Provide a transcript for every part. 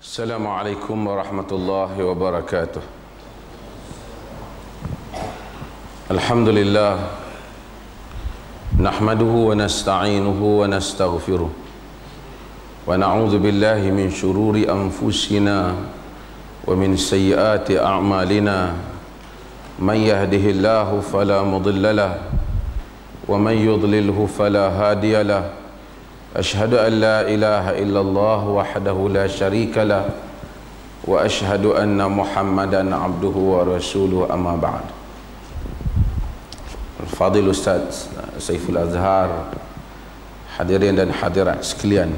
Assalamualaikum warahmatullahi wabarakatuh. Alhamdulillah, nahmaduhu wa nasta'inuhu wa nastaghfiruh, wa na'udzu billahi min syururi anfusina wa min sayyiati a'malina. Man yahdihillahu fala mudilla lahu wa man yudlilhu fala hadiya lahu. Ashhadu an la ilaha illallah wahdahu la syarika lah wa ashhadu anna Muhammadan abduhu wa rasuluhu, amma ba'd. Fadil Ustaz Saiful Azhar, hadirin dan hadirat sekalian,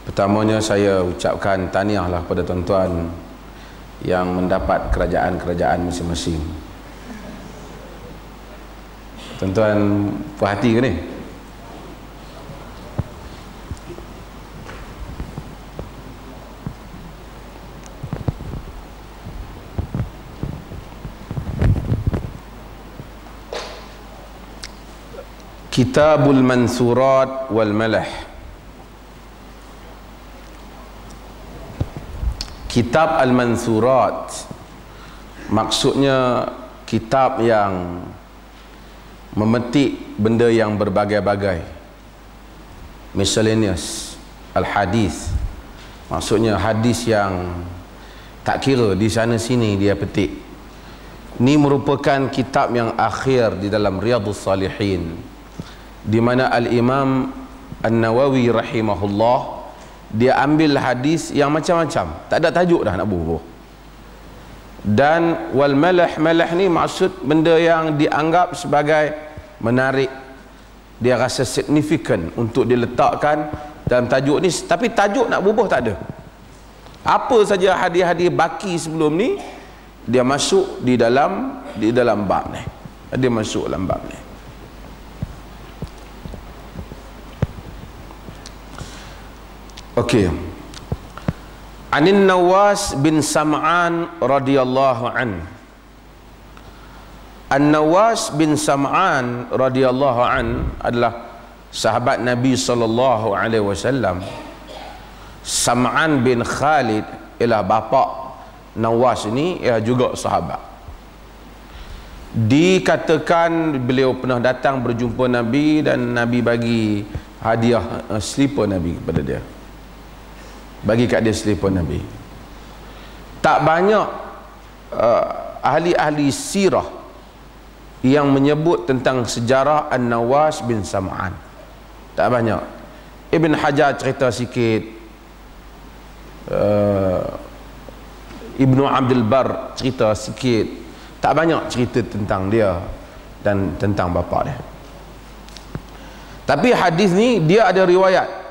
pertamanya saya ucapkan tahniahlah kepada tuan-tuan yang mendapat kerajaan-kerajaan masing-masing. Tuan-tuan puas hati ke ni? Kitabul Mansurat wal Malah. Kitab Al-Mansurat maksudnya kitab yang memetik benda yang berbagai-bagai, miscellaneous. Al-Hadis maksudnya hadis yang tak kira di sana sini dia petik. Ini merupakan kitab yang akhir di dalam Riyadhus Salihin, di mana Al-Imam An-Nawawi rahimahullah dia ambil hadis yang macam-macam, tak ada tajuk dah nak bubuh. Dan wal malah, malah ni maksud benda yang dianggap sebagai menarik, dia rasa signifikan untuk diletakkan dalam tajuk ni, tapi tajuk nak bubuh tak ada. Apa saja hadis-hadis baki sebelum ni dia masuk di dalam bab ni, dia masuk dalam bab ni. Okey. Anin Nawas bin Sam'an radhiyallahu an. An-Nawas bin Sam'an radhiyallahu an adalah sahabat Nabi sallallahu alaihi wasallam. Sam'an bin Khalid ialah bapa Nawas ini, ia juga sahabat. Dikatakan beliau pernah datang berjumpa Nabi dan Nabi bagi hadiah slipper Nabi kepada dia. Bagi kat dia slipper Nabi. Tak banyak ahli-ahli sirah yang menyebut tentang sejarah An-Nawas bin Sam'an. Tak banyak. Ibn Hajar cerita sikit, Ibnu Abdul Bar cerita sikit. Tak banyak cerita tentang dia dan tentang bapa dia. Tapi hadis ni dia ada riwayat.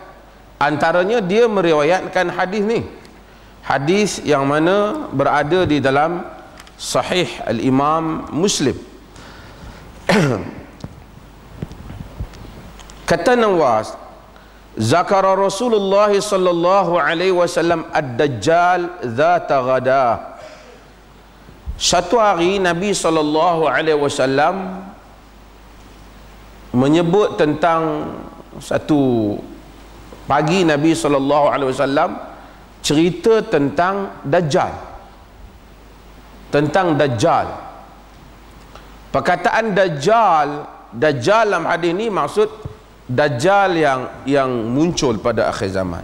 Antaranya dia meriwayatkan hadis ni, hadis yang mana berada di dalam Sahih Al-Imam Muslim. Kata Nawas, zakara Rasulullah sallallahu alaihi wasallam ad-Dajjal dzata ghada. Satu hari Nabi sallallahu alaihi wasallam menyebut tentang satu pagi, Nabi SAW cerita tentang Dajjal. Tentang Dajjal. Perkataan Dajjal dalam hadis ni maksud Dajjal yang muncul pada akhir zaman.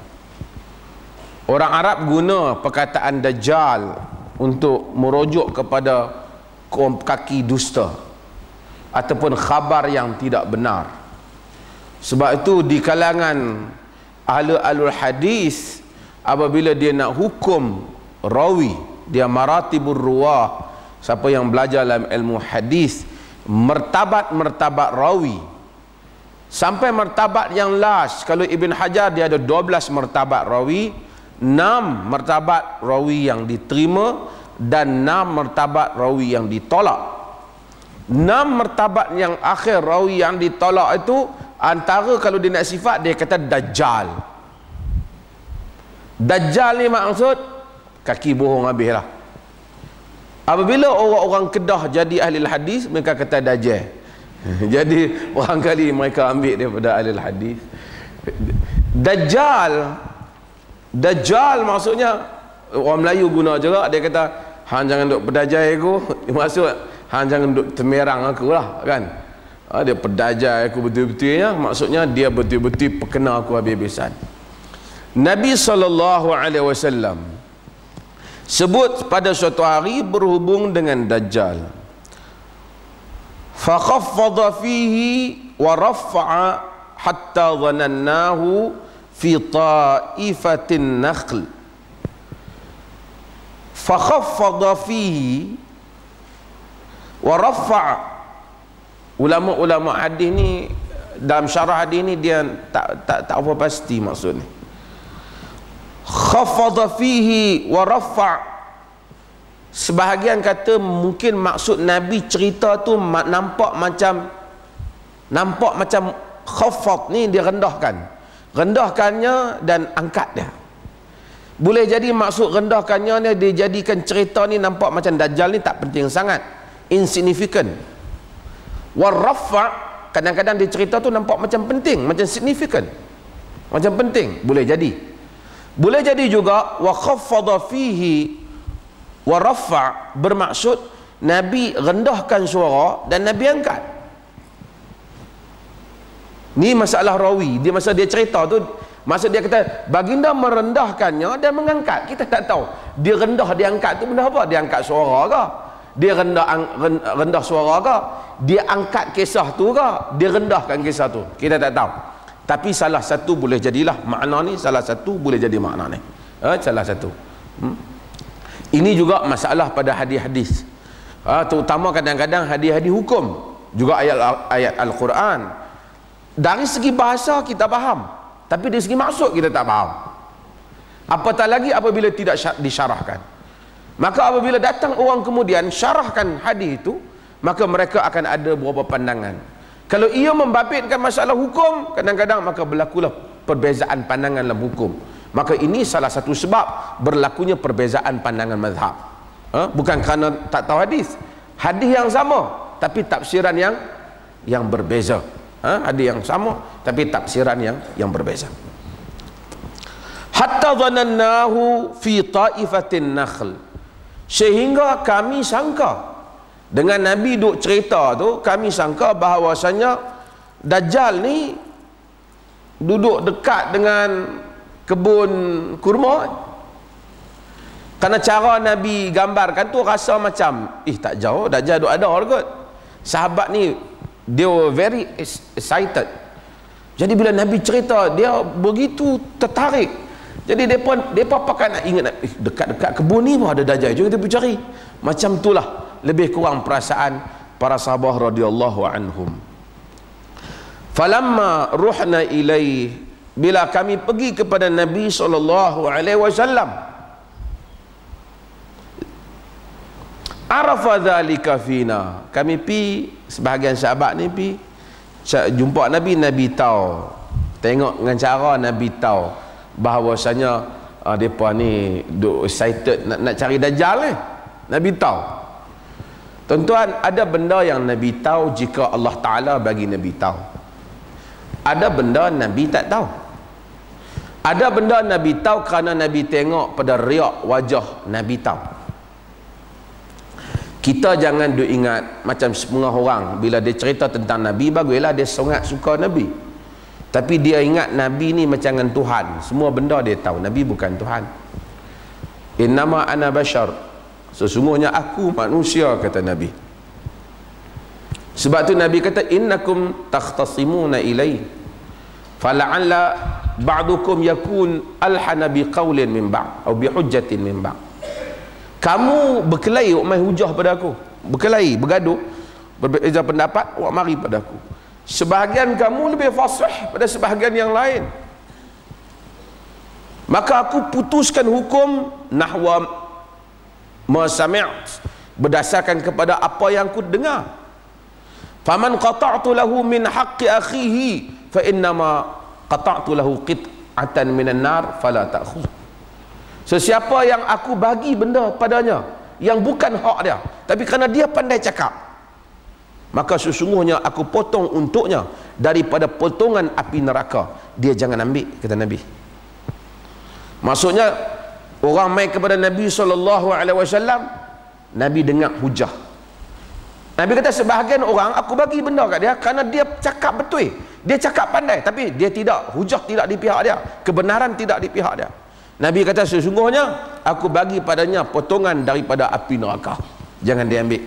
Orang Arab guna perkataan Dajjal untuk merujuk kepada kaki dusta ataupun khabar yang tidak benar. Sebab itu di kalangan Ahlul hadis, apabila dia nak hukum rawi, dia maratibur ruwah, siapa yang belajar dalam ilmu hadis, martabat rawi sampai martabat yang last. Kalau Ibn Hajar dia ada 12 martabat rawi, 6 martabat rawi yang diterima dan 6 martabat rawi yang ditolak. 6 martabat yang akhir rawi yang ditolak itu, antara kalau dia nak sifat, dia kata Dajjal. Dajjal ni maksud kaki bohong habis lah. Apabila orang-orang Kedah jadi ahli hadis, mereka kata Dajjal. Jadi orang kali mereka ambil daripada ahli hadis. Dajjal Dajjal maksudnya orang Melayu guna juga, dia kata hang jangan duk pedajai aku, maksud hang jangan duk temerang aku lah kan. Dia pedajai aku betul-betulnya, maksudnya dia betul-betul perkena aku habis-habisan. Nabi SAW sebut pada suatu hari berhubung dengan Dajjal, fakhaffadha fihi wa rafa'a hatta dhanannahu fi ta'ifatin nakhl. Fakhaffadha fihi wa rafa'a. Ulama-ulama hadis ni dalam syarah hadis ni dia tak apa pasti maksud ni. Khafadha fihi wa rafa', sebahagian kata mungkin maksud Nabi cerita tu nampak macam khafad ni dia rendahkannya dan angkat dia. Boleh jadi maksud rendahkannya ni dia jadikan cerita ni nampak macam Dajjal ni tak penting sangat, insignificant. Wa rafa', kadang-kadang dia cerita tu nampak macam penting, macam significant, macam penting, boleh jadi. Boleh jadi juga wa khaffadha fihi wa rafa' bermaksud Nabi rendahkan suara dan Nabi angkat. Ni masalah rawi, dia masa dia cerita tu, maksud dia kata baginda merendahkannya dan mengangkat. Kita tak tahu dia rendah dia angkat tu benda apa, dia angkat suara ke, dia rendah suara ke, dia angkat kisah tu ke, dia rendahkan kisah tu, kita tak tahu. Tapi salah satu boleh jadilah makna ni, salah satu boleh jadi makna ni, salah satu. Ini juga masalah pada hadis-hadis, terutama kadang-kadang hadis-hadis hukum, juga ayat-ayat Al-Quran. Dari segi bahasa kita faham, tapi dari segi maksud kita tak faham. Apatah lagi apabila tidak disyarahkan. Maka apabila datang orang kemudian syarahkan hadis itu, maka mereka akan ada beberapa pandangan. Kalau ia membabitkan masalah hukum, kadang-kadang maka berlakulah perbezaan pandangan dalam hukum. Maka ini salah satu sebab berlakunya perbezaan pandangan mazhab. Bukan kerana tak tahu hadis. Hadis yang sama tapi tafsiran yang berbeza. Hadis yang sama tapi tafsiran yang berbeza. Hatta dhanannahu fi ta'ifatin nakhl, sehingga kami sangka dengan Nabi duk cerita tu, kami sangka bahawasanya Dajjal ni duduk dekat dengan kebun kurma. Kerana cara Nabi gambarkan tu rasa macam tak jauh, Dajjal duk ada kot. Sahabat ni they were very excited. Jadi bila Nabi cerita, dia begitu tertarik. Jadi depa pakai nak ingat dekat-dekat kebun ni pun ada Dajjal, jom kita pergi cari. Macam itulah lebih kurang perasaan para sahabat radhiyallahu anhum. Falamma ruhna ilaih, bila kami pergi kepada Nabi sallallahu alaihi wasallam, arafa dzalika fina, kami pi sebahagian sahabat ni pi jumpa Nabi, Nabi tahu, tengok dengan cara Nabi tahu bahawasanya depa ni duk excited nak cari Dajjal ni. Nabi tahu. Tuan-tuan, ada benda yang Nabi tahu jika Allah Ta'ala bagi Nabi tahu. Ada benda Nabi tak tahu. Ada benda Nabi tahu kerana Nabi tengok pada riak wajah Nabi tahu. Kita jangan duk ingat macam setengah orang bila dia cerita tentang Nabi, baguslah dia sangat suka Nabi, tapi dia ingat Nabi ni macam dengan Tuhan, semua benda dia tahu. Nabi bukan Tuhan. Innama ana bashar, sesungguhnya aku manusia, kata Nabi. Sebab tu Nabi kata innakum takhtasimuna ilai fala'alla ba'dukum yakun alhana biqaulin min ba'd atau bihujjatin min ba'd. Kamu berkelahi mai hujah pada aku, berkelahi, bergaduh, berbeza pendapat, awak mari pada aku. Sebahagian kamu lebih fasih pada sebahagian yang lain, maka aku putuskan hukum nahwa ma sami'at, berdasarkan kepada apa yang aku dengar. Faman qata'tu lahu min haqqi akhihi fa innama qata'tu lahu qit'atan minan nar fala ta'khudh. Sesiapa yang aku bagi benda padanya yang bukan hak dia, tapi kerana dia pandai cakap, maka sesungguhnya aku potong untuknya daripada potongan api neraka, dia jangan ambil, kata Nabi. Maksudnya orang mai kepada Nabi SAW, Nabi dengar hujah. Nabi kata sebahagian orang aku bagi benda kat dia kerana dia cakap betul, dia cakap pandai, tapi dia tidak, hujah tidak di pihak dia, kebenaran tidak di pihak dia. Nabi kata sesungguhnya aku bagi padanya potongan daripada api neraka, jangan diambil.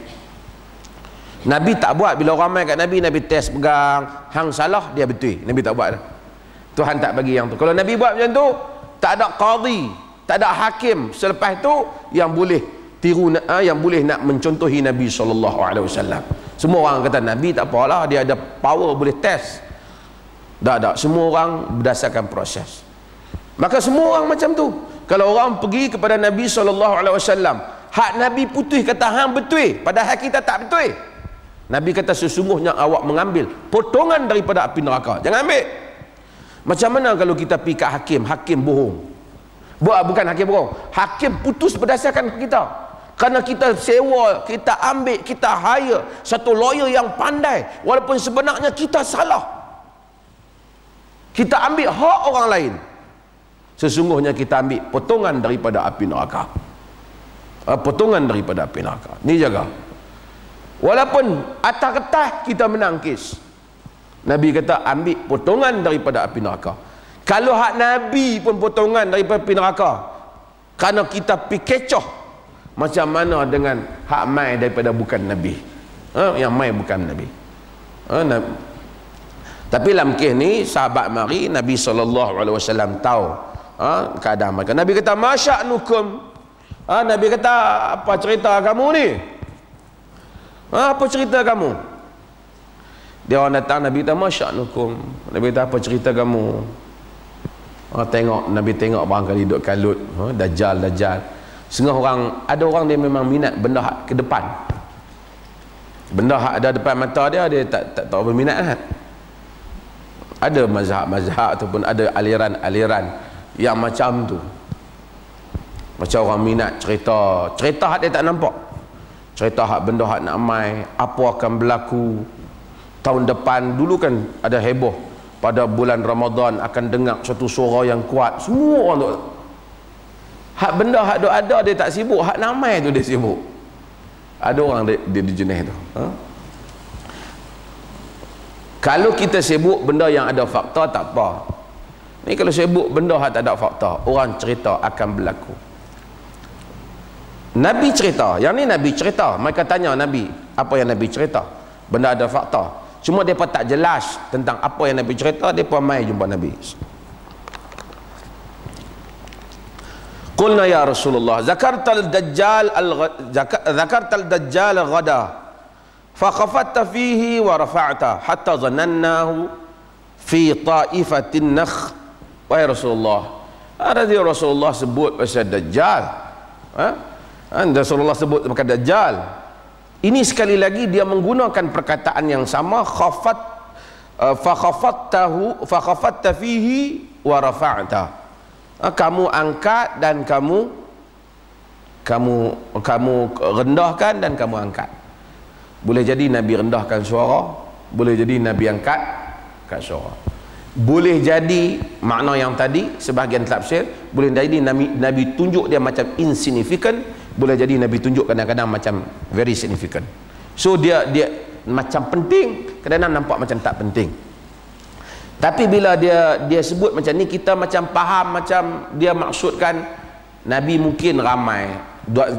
Nabi tak buat bila orang mai kat Nabi, Nabi test pegang, hang salah dia betul, Nabi tak buat dah. Tuhan tak bagi yang tu. Kalau Nabi buat macam tu, tak ada qadhi, tak ada hakim selepas tu yang boleh tiru, yang boleh nak mencontohi Nabi SAW. Semua orang kata Nabi tak apalah, dia ada power boleh test. Tak, semua orang berdasarkan proses. Maka semua orang macam tu. Kalau orang pergi kepada Nabi SAW, hak Nabi putih kata hang betul, padahal kita tak betul, Nabi kata sesungguhnya awak mengambil potongan daripada api neraka, jangan ambil. Macam mana kalau kita pergi kat hakim, hakim bohong? Bukan hakim bohong, hakim putus berdasarkan kita, kerana kita sewa, kita ambil, kita hire satu lawyer yang pandai, walaupun sebenarnya kita salah, kita ambil hak orang lain, sesungguhnya kita ambil potongan daripada api neraka. Potongan daripada api neraka ni jaga. Walaupun atas kertas kita menang kes, Nabi kata ambil potongan daripada api neraka. Kalau hak Nabi pun potongan daripada api neraka kerana kita pi kecoh, macam mana dengan hak mai daripada bukan Nabi, yang mai bukan Nabi. Tapi dalam kes ni sahabat mari Nabi SAW tahu keadaan mereka. Nabi kata masya'nukum, Nabi kata apa cerita kamu ni, apa cerita kamu? Dia orang datang, Nabi kata masya'nukum. Nabi kata apa cerita kamu? Tengok, Nabi tengok barangkali duduk kalut, dajjal. Setengah orang, ada orang dia memang minat benda hak ke depan, benda hak ada depan mata dia, dia tak berminat kan? Ada mazhab ataupun ada aliran yang macam tu, macam orang minat cerita hak dia tak nampak, cerita hak benda hak nak mai, apa akan berlaku tahun depan. Dulu kan ada heboh pada bulan Ramadan akan dengar satu suara yang kuat, semua orang tu hak benda hak duk ada dia tak sibuk, hak nak mai tu dia sibuk. Ada orang dia di jenis tu. Kalau kita sibuk benda yang ada fakta tak apa. Ni kalau sibuk benda yang tak ada fakta, orang cerita akan berlaku. Nabi cerita, yang ni Nabi cerita, mereka tanya Nabi, apa yang Nabi cerita? Benda ada fakta. Cuma mereka tak jelas tentang apa yang Nabi cerita, mereka mai jumpa Nabi. Qulna ya Rasulullah, zakartal dajjal ghada fakhafatta fihi wa rafa'ta hatta zanannahu fi ta'ifatin nakh. Wahai Rasulullah, ada dia Rasulullah sebut pasal dajjal, Rasulullah sebut pasal dajjal. Ini sekali lagi dia menggunakan perkataan yang sama, fakhafatta fihi wa rafa'ta. Kamu angkat dan kamu rendahkan dan kamu angkat. Boleh jadi Nabi rendahkan suara, boleh jadi Nabi angkat suara. Boleh jadi makna yang tadi sebahagian tafsir, boleh jadi Nabi tunjuk dia macam insignificant, boleh jadi Nabi tunjuk kadang-kadang macam very significant. So dia macam penting, kadang-kadang nampak macam tak penting. Tapi bila dia sebut macam ni, kita macam faham macam dia maksudkan Nabi mungkin ramai,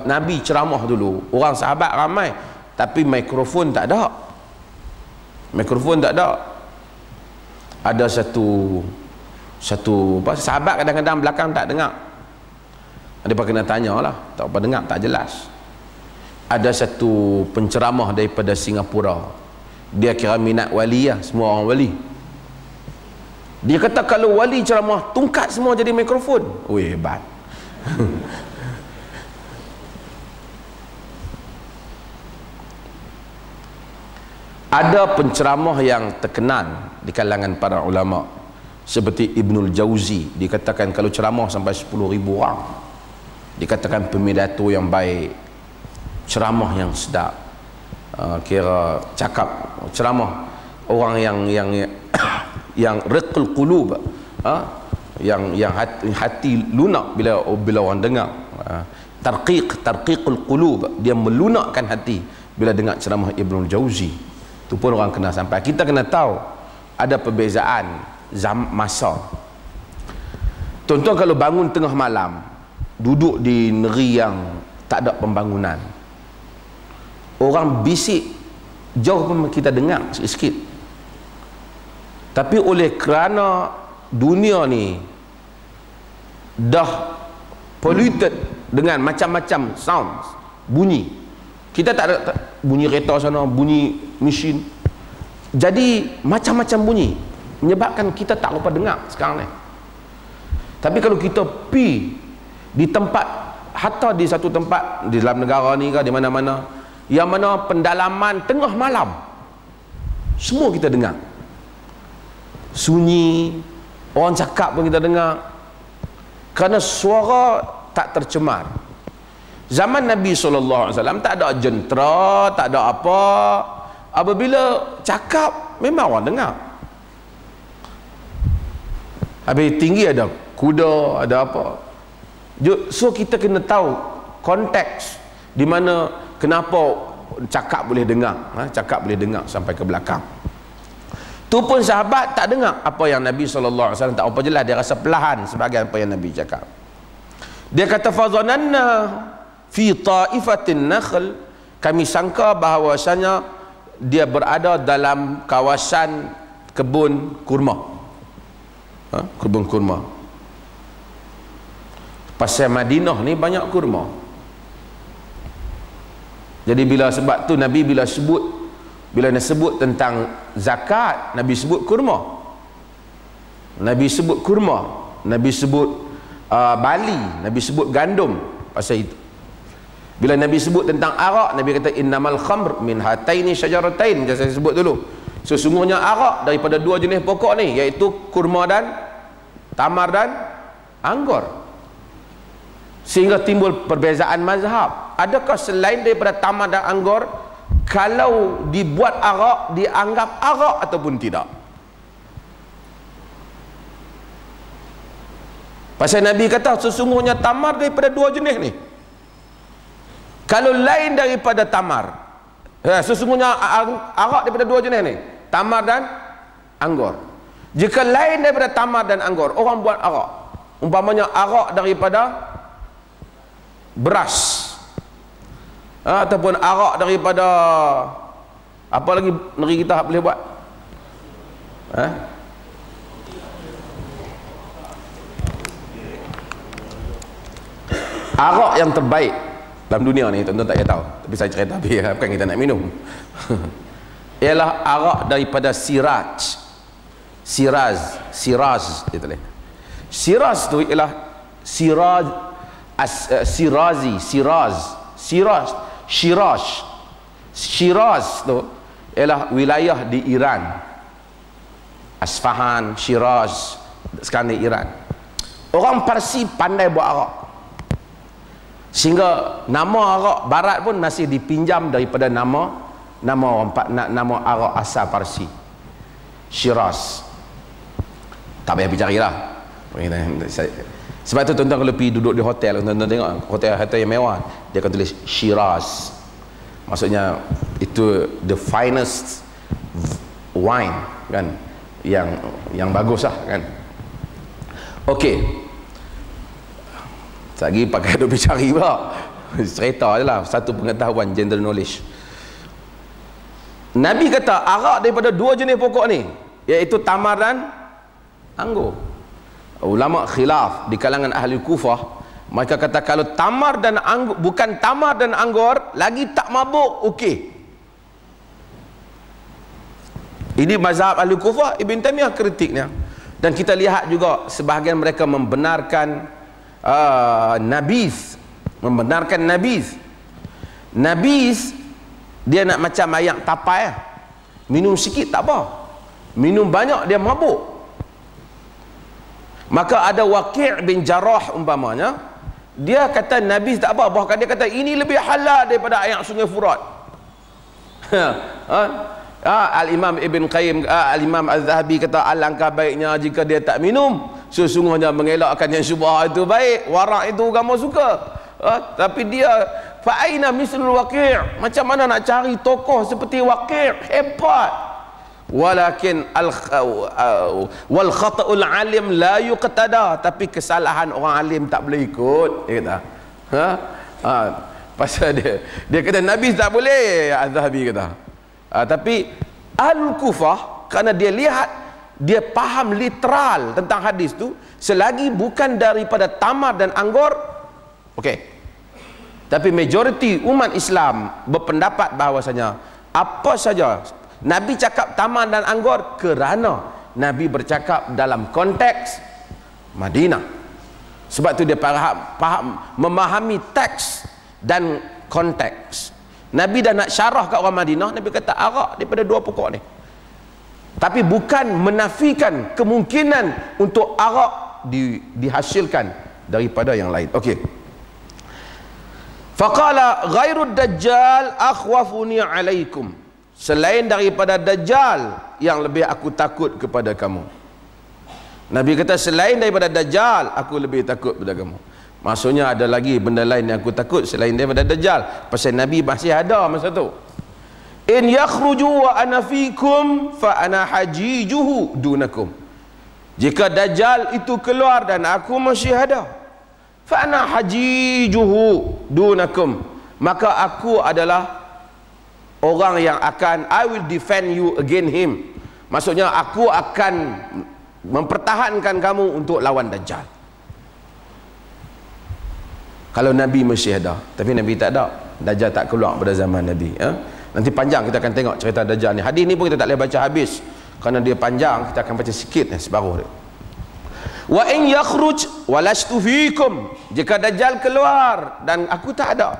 Nabi ceramah dulu, orang sahabat ramai, tapi mikrofon tak ada. Ada satu sahabat kadang-kadang belakang tak dengar, dia kena tanya lah, tak apa dengar, tak jelas. Ada satu penceramah daripada Singapura, dia kira minat wali lah, semua orang wali. Dia kata kalau wali ceramah, tungkat semua jadi mikrofon. Weh, hebat. Ada penceramah yang terkenal di kalangan para ulama seperti Ibnul Jauzi, dikatakan kalau ceramah sampai 10,000 orang, dikatakan pemidato yang baik, ceramah yang sedap, kira cakap ceramah orang yang riqul qulub, yang hati lunak bila orang dengar. Tarqiqul qulub, dia melunakkan hati bila dengar ceramah Ibnul Jauzi. Tu pun orang kena sampai. Kita kena tahu ada perbezaan masa. Tuan-tuan kalau bangun tengah malam, duduk di negeri yang tak ada pembangunan, orang bisik jauh pun kita dengar sikit-sikit. Tapi oleh kerana dunia ni dah polluted dengan macam-macam sound, bunyi, kita tak ada bunyi kereta sana, bunyi mesin, jadi macam-macam bunyi menyebabkan kita tak lupa dengar sekarang ni. Tapi kalau kita pi di tempat, hatta di satu tempat di dalam negara ni ke di mana-mana, yang mana pendalaman tengah malam, semua kita dengar, sunyi, orang cakap pun kita dengar, kerana suara tak tercemar. Zaman Nabi SAW tak ada jentera, tak ada apa. Apabila cakap memang orang dengar. Habis tinggi ada kuda, ada apa. So kita kena tahu konteks di mana kenapa cakap boleh dengar, cakap boleh dengar sampai ke belakang. Tu pun sahabat tak dengar apa yang Nabi SAW, tak apa jelas, dia rasa perlahan sebagai apa yang Nabi cakap. Dia kata fazananna fi ta'ifatin nakhl, kami sangka bahawasanya dia berada dalam kawasan kebun kurma. Kebun kurma. Pasal Madinah ni banyak kurma. Jadi sebab tu Nabi bila nak sebut tentang zakat, Nabi sebut kurma. Nabi sebut kurma, Nabi sebut bali, Nabi sebut gandum. Pasal itu bila Nabi sebut tentang arak, Nabi kata innamal khamr min hataini syajaratain, macam saya sebut dulu. Sesungguhnya arak daripada dua jenis pokok ni, iaitu kurma dan tamar dan anggur. Sehingga timbul perbezaan mazhab. Adakah selain daripada tamar dan anggur, kalau dibuat arak, dianggap arak ataupun tidak? Pasal Nabi kata sesungguhnya tamar daripada dua jenis ni. Kalau lain daripada tamar, sesungguhnya arak daripada dua jenis ni, tamar dan anggur. Jika lain daripada tamar dan anggur, orang buat arak, umpamanya arak daripada beras, ataupun arak daripada apa lagi negeri kita boleh buat, arak yang terbaik dalam dunia ni, tuan-tuan tak payah tahu, tapi saya cerita, bukan kita nak minum ialah arak daripada Siraz dia tulis. Siraz tu ialah Shiraz tu ialah wilayah di Iran, Asfahan, Shiraz, sekarang di Iran. Orang Parsi pandai buat arak, sehingga nama arak barat pun masih dipinjam daripada nama arak asal Parsi, Shiraz. Tak payah pergi carilah. Sebab tu tuan-tuan kalau pergi duduk di hotel, tuan-tuan tengok hotel yang mewah, dia akan tulis Shiraz. Maksudnya itu the finest wine kan, yang bagus lah kan. Okey, lagi pakai duk cari pula, cerita je lah, satu pengetahuan, general knowledge. Nabi kata arak daripada dua jenis pokok ni, iaitu tamar dan anggur. Ulama khilaf di kalangan ahli Kufah, mereka kata kalau tamar dan anggur, bukan tamar dan anggur lagi tak mabuk, okey. Ini mazhab ahli Kufah. Ibn Taimiyah kritiknya, dan kita lihat juga sebahagian mereka membenarkan nabiz, nabiz dia nak macam ayak tapai, minum sikit tak apa, minum banyak dia mabuk. Maka ada Waqi' bin Jarrah umpamanya, dia kata nabiz tak apa, bahkan dia kata ini lebih halal daripada air sungai Furat. Al-Imam Ibn Qayyim, Al-Imam Az-Zahabi kata alangkah baiknya jika dia tak minum, sesungguhnya mengelakkan yang syubhat itu baik, warak itu agama suka. Tapi dia fa aina mislul Waqi', macam mana nak cari tokoh seperti Waqi', hebat. Walakin wal khata'ul alim la yuqtada, tapi kesalahan orang alim tak boleh ikut, dia kata. Pasal dia kata Nabi tak boleh, Az-Zahabi kata. Tapi Ahlul Kufah, kerana dia lihat, dia faham literal tentang hadis tu, selagi bukan daripada tamar dan anggur, okey. Tapi majoriti umat Islam berpendapat bahawasanya apa saja Nabi cakap tamar dan anggur kerana Nabi bercakap dalam konteks Madinah. Sebab tu dia faham memahami teks dan konteks. Nabi dah nak syarah kat orang Madinah, Nabi kata arak daripada dua pokok ni. Tapi bukan menafikan kemungkinan untuk arak dihasilkan daripada yang lain. Okey. Faqala ghairud dajjal akhwafuni alaikum. Selain daripada dajjal yang lebih aku takut kepada kamu. Nabi kata selain daripada dajjal aku lebih takut kepada kamu. Maksudnya ada lagi benda lain yang aku takut selain daripada dajjal. Pasal Nabi masih ada masa tu. In yakhruju wa ana fikum fa ana hajijuhu dunakum. Jika dajjal itu keluar dan aku masih ada, fa ana hajijuhu dunakum, maka aku adalah orang yang akan, I will defend you against him. Maksudnya aku akan mempertahankan kamu untuk lawan dajjal. Kalau Nabi masih ada, tapi Nabi tak ada, dajjal tak keluar pada zaman Nabi. Nanti panjang kita akan tengok cerita dajjal ni. Hadis ni pun kita tak boleh baca habis kerana dia panjang, kita akan baca sikit separuh dia. Wa in yakhruj walastu fikum, jika dajjal keluar dan aku tak ada,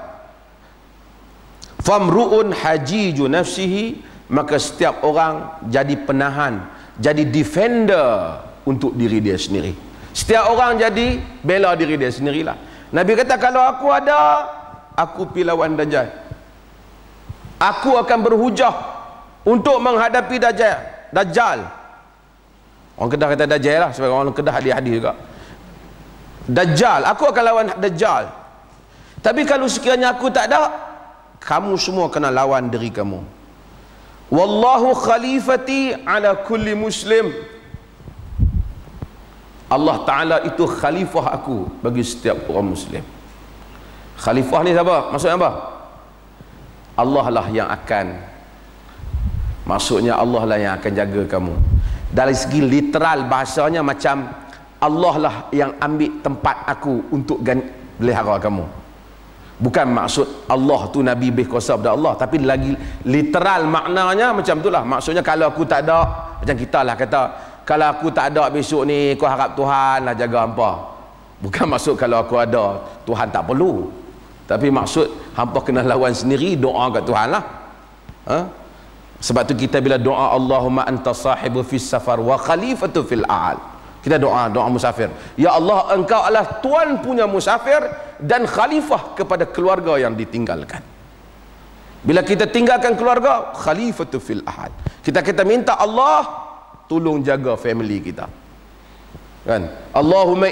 famru'un hajiju nafsihi, maka setiap orang jadi penahan, jadi defender untuk diri dia sendiri. Setiap orang jadi bela diri dia sendirilah. Nabi kata kalau aku ada, aku pergi lawan dajjal. Aku akan berhujah untuk menghadapi dajjal. Orang Kedah kata dajjal lah, sebab orang Kedah hadis-hadis juga. Dajjal, aku akan lawan dajjal. Tapi kalau sekiranya aku tak ada, kamu semua kena lawan diri kamu. Wallahu khalifati ala kulli muslim. Allah Ta'ala itu khalifah aku bagi setiap orang muslim. Khalifah ni siapa? Maksudnya apa? Allah lah yang akan, maksudnya Allah lah yang akan jaga kamu. Dari segi literal bahasanya macam Allah lah yang ambil tempat aku untuk pelihara kamu. Bukan maksud Allah tu Nabi lebih kuasa pada Allah, tapi lagi literal maknanya macam itulah. Maksudnya kalau aku tak ada, macam kita lah kata, kalau aku tak ada besok ni, kau harap Tuhan lah jaga hampa. Bukan maksud kalau aku ada, Tuhan tak perlu. Tapi maksud hampa kena lawan sendiri, doa kat Tuhan lah. Sebab tu kita bila doa Allahumma anta sahibu fis safar wa khalifatu fil a'al, kita doa musafir. Ya Allah, engkau adalah tuan punya musafir dan khalifah kepada keluarga yang ditinggalkan. Bila kita tinggalkan keluarga, khalifatu fil a'al, kita minta Allah tolong jaga family kita, kan? Allahumma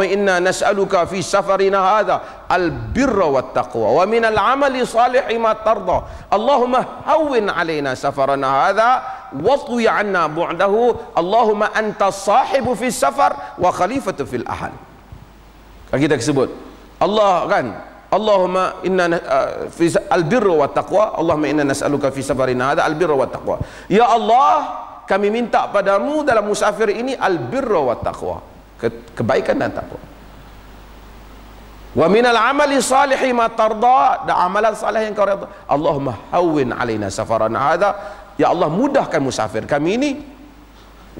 inna nas'aluka fi safarina hadha albirra wat taqwa wa min al-amali salih ma tarda. Allahumma hawwin alaina safarana hadha wa twi 'anna bu'dahu. Allahumma anta sahibu fi safar wa khalifatu fil ahl. Kan kita sebut Allah, kan? Allahumma inna fi albirra wat taqwa, Allahumma inna nas'aluka fi safarina hadha albirra wat taqwa. Ya Allah, kami minta padamu dalam musafir ini albirra wa taqwa, kebaikan dan takwa. Wa minal amali salihi ma tarda, dan amalan salih yang kau redha. Allahumma hawwin alaina safarana hadha, ya Allah mudahkan musafir kami ini.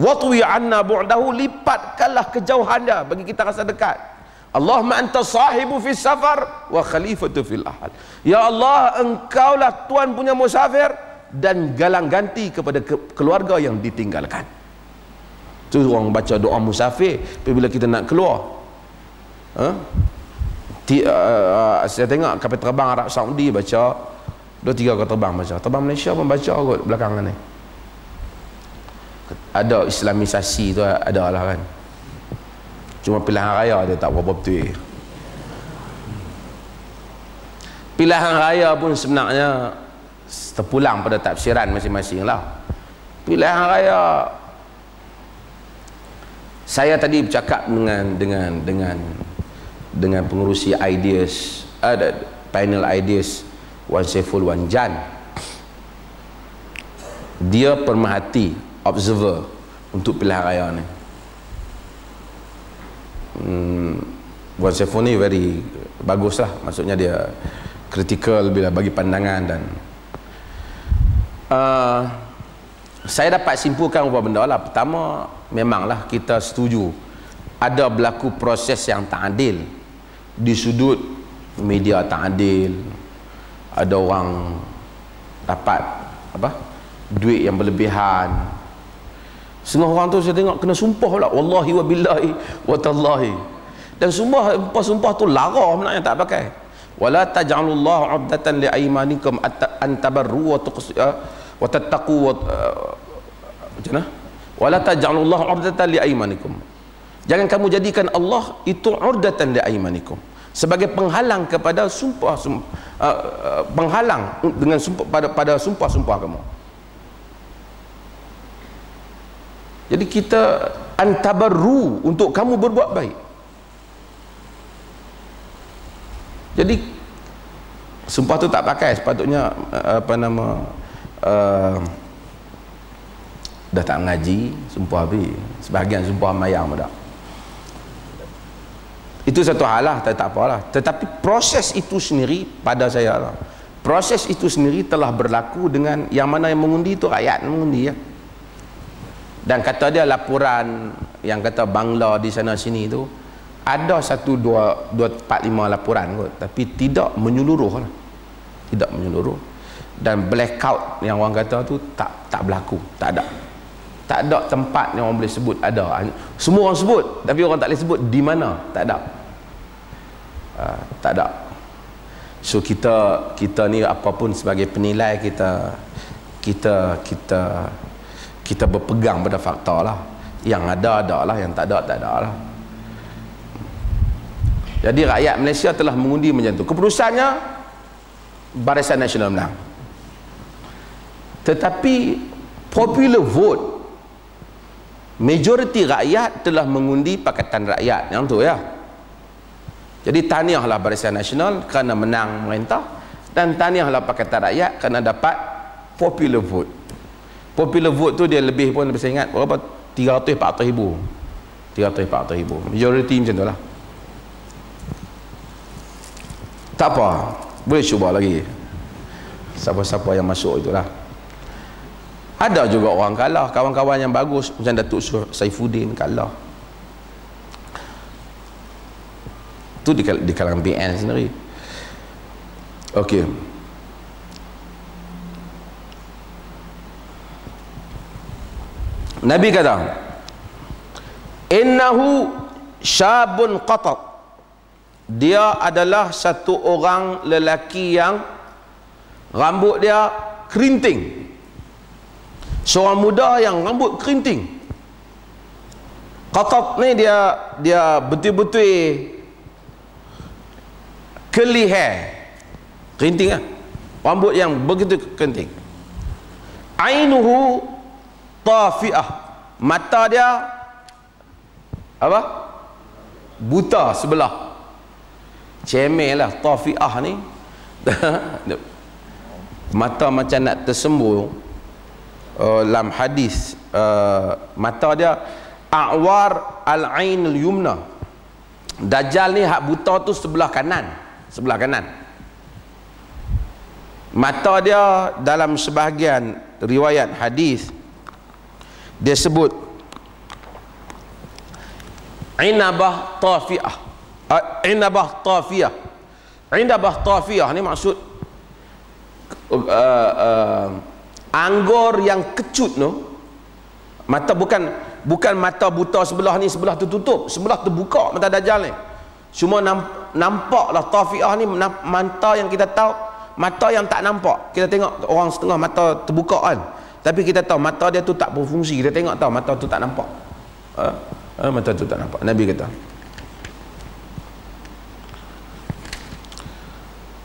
Wa twi 'anna bu'dahu, lipatkanlah kejauhan dia bagi kita rasa dekat. Allahumma anta sahibu fis safar wa khalifatu fil ahl. Ya Allah, engkaulah tuan punya musafir dan galang ganti kepada keluarga yang ditinggalkan. Tu orang baca doa musafir bila kita nak keluar. Saya tengok kapal terbang Arab Saudi baca 2-3 kapal terbang baca. Terbang Malaysia pun baca kot belakangan ni. Ada islamisasi tu ada lah, kan. Cuma pilihan raya dia tak berapa betul. Pilihan raya pun sebenarnya terpulang pada tafsiran masing-masing lah. Pilihan raya, saya tadi bercakap dengan pengurusi ideas, panel ideas Wan Saiful Wan Jan. Dia pemerhati, observer untuk pilihan raya ni. Wan Saiful ni very bagus lah, maksudnya dia kritikal bila bagi pandangan. Dan saya dapat simpulkan beberapa benda lah. Pertama, memanglah kita setuju ada berlaku proses yang tak adil di sudut media, tak adil. Ada orang dapat duit yang berlebihan. Setengah orang tu saya tengok kena sumpah pula, wallahi wa billahi wa tallahi. Dan sumpah tu lara sebenarnya tak pakai. Wala taj'alullahu 'abdatan li aymanikum an tabarru wa tattaqu macam mana? Wala taj'alullahu 'abdatan li aymanikum. Jangan kamu jadikan Allah itu 'urdatan li aymanikum, sebagai penghalang kepada penghalang dengan pada sumpah-sumpah kamu. Jadi kita antabarru untuk kamu berbuat baik. Jadi sumpah tu tak pakai, sepatutnya dah tak ngaji, sumpah habis. Sebahagian sumpah mayang dah. Itu satu hal lah, tak apalah. Tetapi proses itu sendiri pada saya lah, proses itu sendiri telah berlaku dengan yang mana yang mengundi itu rakyat mengundi ya. Dan kata dia laporan yang kata Bangla di sana sini tu ada 1, 2, 4, 5 laporan kot, tapi tidak menyeluruh lah. Tidak menyeluruh. Dan blackout yang orang kata tu tak berlaku, tak ada tempat yang orang boleh sebut ada. Semua orang sebut tapi orang tak boleh sebut di mana, tak ada. Tak ada. So kita ni apapun sebagai penilai, kita berpegang pada fakta lah. Yang ada lah, yang tak ada lah. Jadi rakyat Malaysia telah mengundi macam tu. Keputusannya Barisan Nasional menang. Tetapi popular vote, majoriti rakyat telah mengundi Pakatan Rakyat yang tu ya. Jadi tahniahlah Barisan Nasional kerana menang merintah, dan tahniahlah Pakatan Rakyat kerana dapat popular vote. Popular vote tu dia lebih pun, saya ingat berapa, 300-400 ribu. Majoriti macam tu lah. Tak apa, boleh cuba lagi. Siapa-siapa yang masuk itulah. Ada juga orang kalah, kawan-kawan yang bagus macam Datuk Saifuddin kalah. Tu di kalangan BN sendiri. Okey. Nabi kata, innahu syabun qatat. Dia adalah satu orang lelaki yang rambut dia kerinting. Seorang muda yang rambut kerinting. Qatat ni dia betul-betul curly hair, kerinting lah. Rambut yang begitu kerinting. Ainuhu tafi'ah. Mata dia apa? Buta sebelah. Cemel lah tafi'ah ni. Mata macam nak tersembur. Dalam hadis mata dia a'war al-ain al-yumna. Dajjal ni hak buta tu sebelah kanan. Mata dia dalam sebahagian riwayat hadis dia sebut inabah tafi'ah. Inabah tafiyah ni maksud anggur yang kecut tu. Mata bukan mata buta sebelah ni, sebelah tu tutup, sebelah tu buka mata Dajjal ni. Cuma nampaklah tafiyah ni mata yang kita tahu, mata yang tak nampak. Kita tengok orang setengah mata terbuka kan, tapi kita tahu mata dia tu tak berfungsi. Kita tengok tahu mata tu tak nampak. Mata tu tak nampak. Nabi kata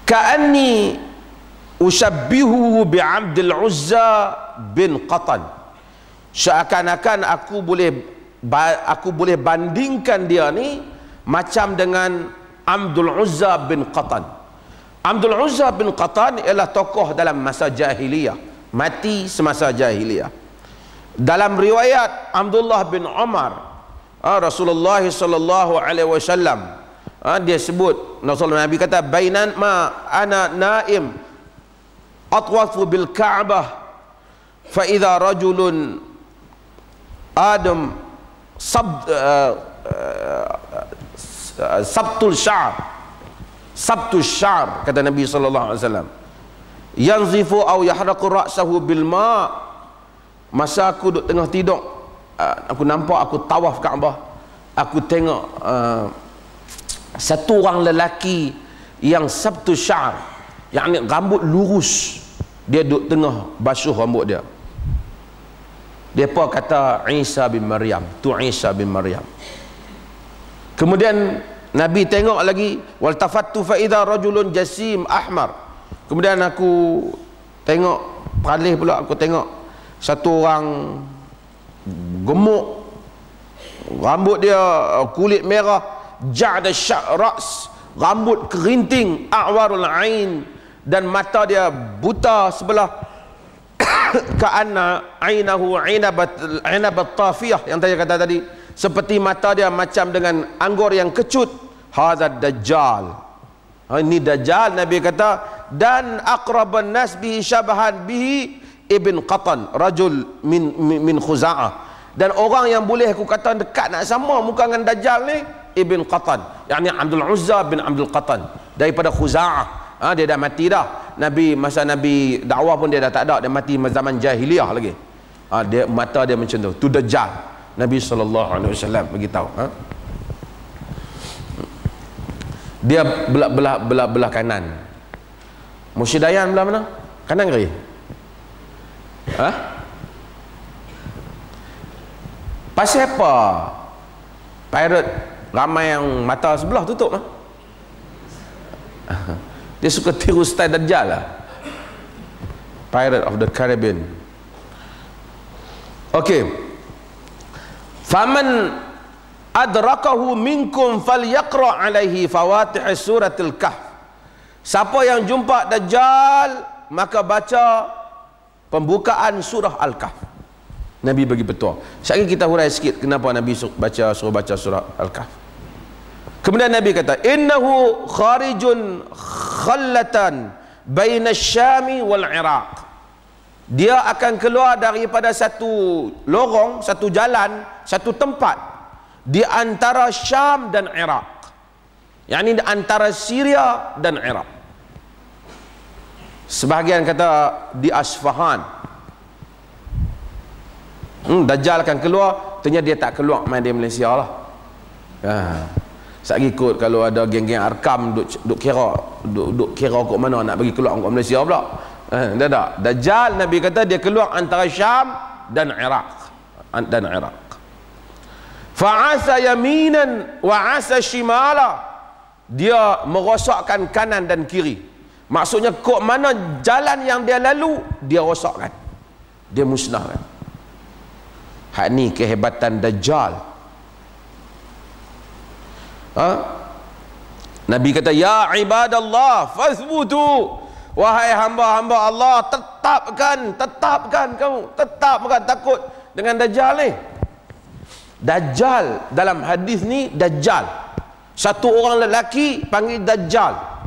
ka'anni ushabbihu bi Abdul Uzza bin Qatan, seakan-akan aku boleh bandingkan dia ni macam dengan Abdul Uzza bin Qatan. Abdul Uzza bin Qatan ialah tokoh dalam masa jahiliyah, mati semasa jahiliyah. Dalam riwayat Abdullah bin Umar, Rasulullah sallallahu alaihi wasallam, dia sebut, Nabi kata, bainan ma ana naim atwafu bil Ka'bah fa idza rajulun adam sabtul syar, kata Nabi sallallahu alaihi wasallam, yanzifu aw yahraqu ra'sahu bil ma'. Masa aku duduk tengah tidur, aku nampak, aku tawaf Kaabah, aku tengok satu orang lelaki yang sabtu syar, yakni rambut lurus, dia duduk tengah basuh rambut dia. Depa kata Isa bin Maryam, tu Isa bin Maryam. Kemudian Nabi tengok lagi, waltafattu fa idza rajulun jasim ahmar. Kemudian aku tengok, peralih pula aku tengok satu orang gemuk, rambut dia kulit merah, ja'da sya'ras, rambut kerinting, a'warul ain, dan mata dia buta sebelah, ka'anna ainahu ainabat tafiyah, yang saya kata tadi, seperti mata dia macam dengan anggur yang kecut. Hadza dajjal, ini dajjal. Nabi kata, dan aqraban nas bihi syabahan bihi Ibn Qatan, rajul min Khuza'ah, dan orang yang boleh aku kata dekat nak sama muka dengan Dajjal ni, Ibn Qatan, yakni Abdul Uzza bin Abdul Qatan daripada Khuza'ah. Dia dah mati dah. Nabi, masa Nabi dakwah pun dia dah tak ada, dia mati zaman jahiliyah lagi. Dia mata dia macam tu Dajjal. Nabi SAW beritahu. Dia belah kanan. Mursyid Dayan belah mana? Kanan kiri? Pasal apa pirate ramai yang mata sebelah tutup? Dia suka tiru style Dajjal lah. Pirate of the Caribbean. Okey, faman adrakahu minkum falyaqra alaihi fawatih suratul kahf. Siapa yang jumpa Dajjal, maka baca pembukaan surah Al-Kahf. Nabi bagi petua. Sekali kita hurai sikit kenapa Nabi suruh baca surah Al-Kahf. Kemudian Nabi kata, innahu kharijun khallatan baina Syami wal Iraq. Dia akan keluar daripada satu lorong, satu jalan, satu tempat di antara Syam dan Iraq, yakni di antara Syria dan Iraq. Sebahagian kata di Asfahan. Dajjal akan keluar, ternyata dia tak keluar main di Malaysia lah. Sekali ikut kalau ada geng-geng Arkam duk kira kat mana nak bagi keluar kat Malaysia pula. Dia tak. Dajjal Nabi kata dia keluar antara Syam dan Iraq. Fa'asa yaminan wa asa shimala. Dia merosakkan kanan dan kiri. Maksudnya kok mana jalan yang dia lalu, dia rosakkan, dia musnahkan. Hak ni kehebatan Dajjal. Nabi kata, ya ibadallah fasbutu, wahai hamba-hamba Allah, tetapkan kamu, tetapkan takut dengan Dajjal ni. Dajjal dalam hadis ni, Dajjal, satu orang lelaki panggil Dajjal.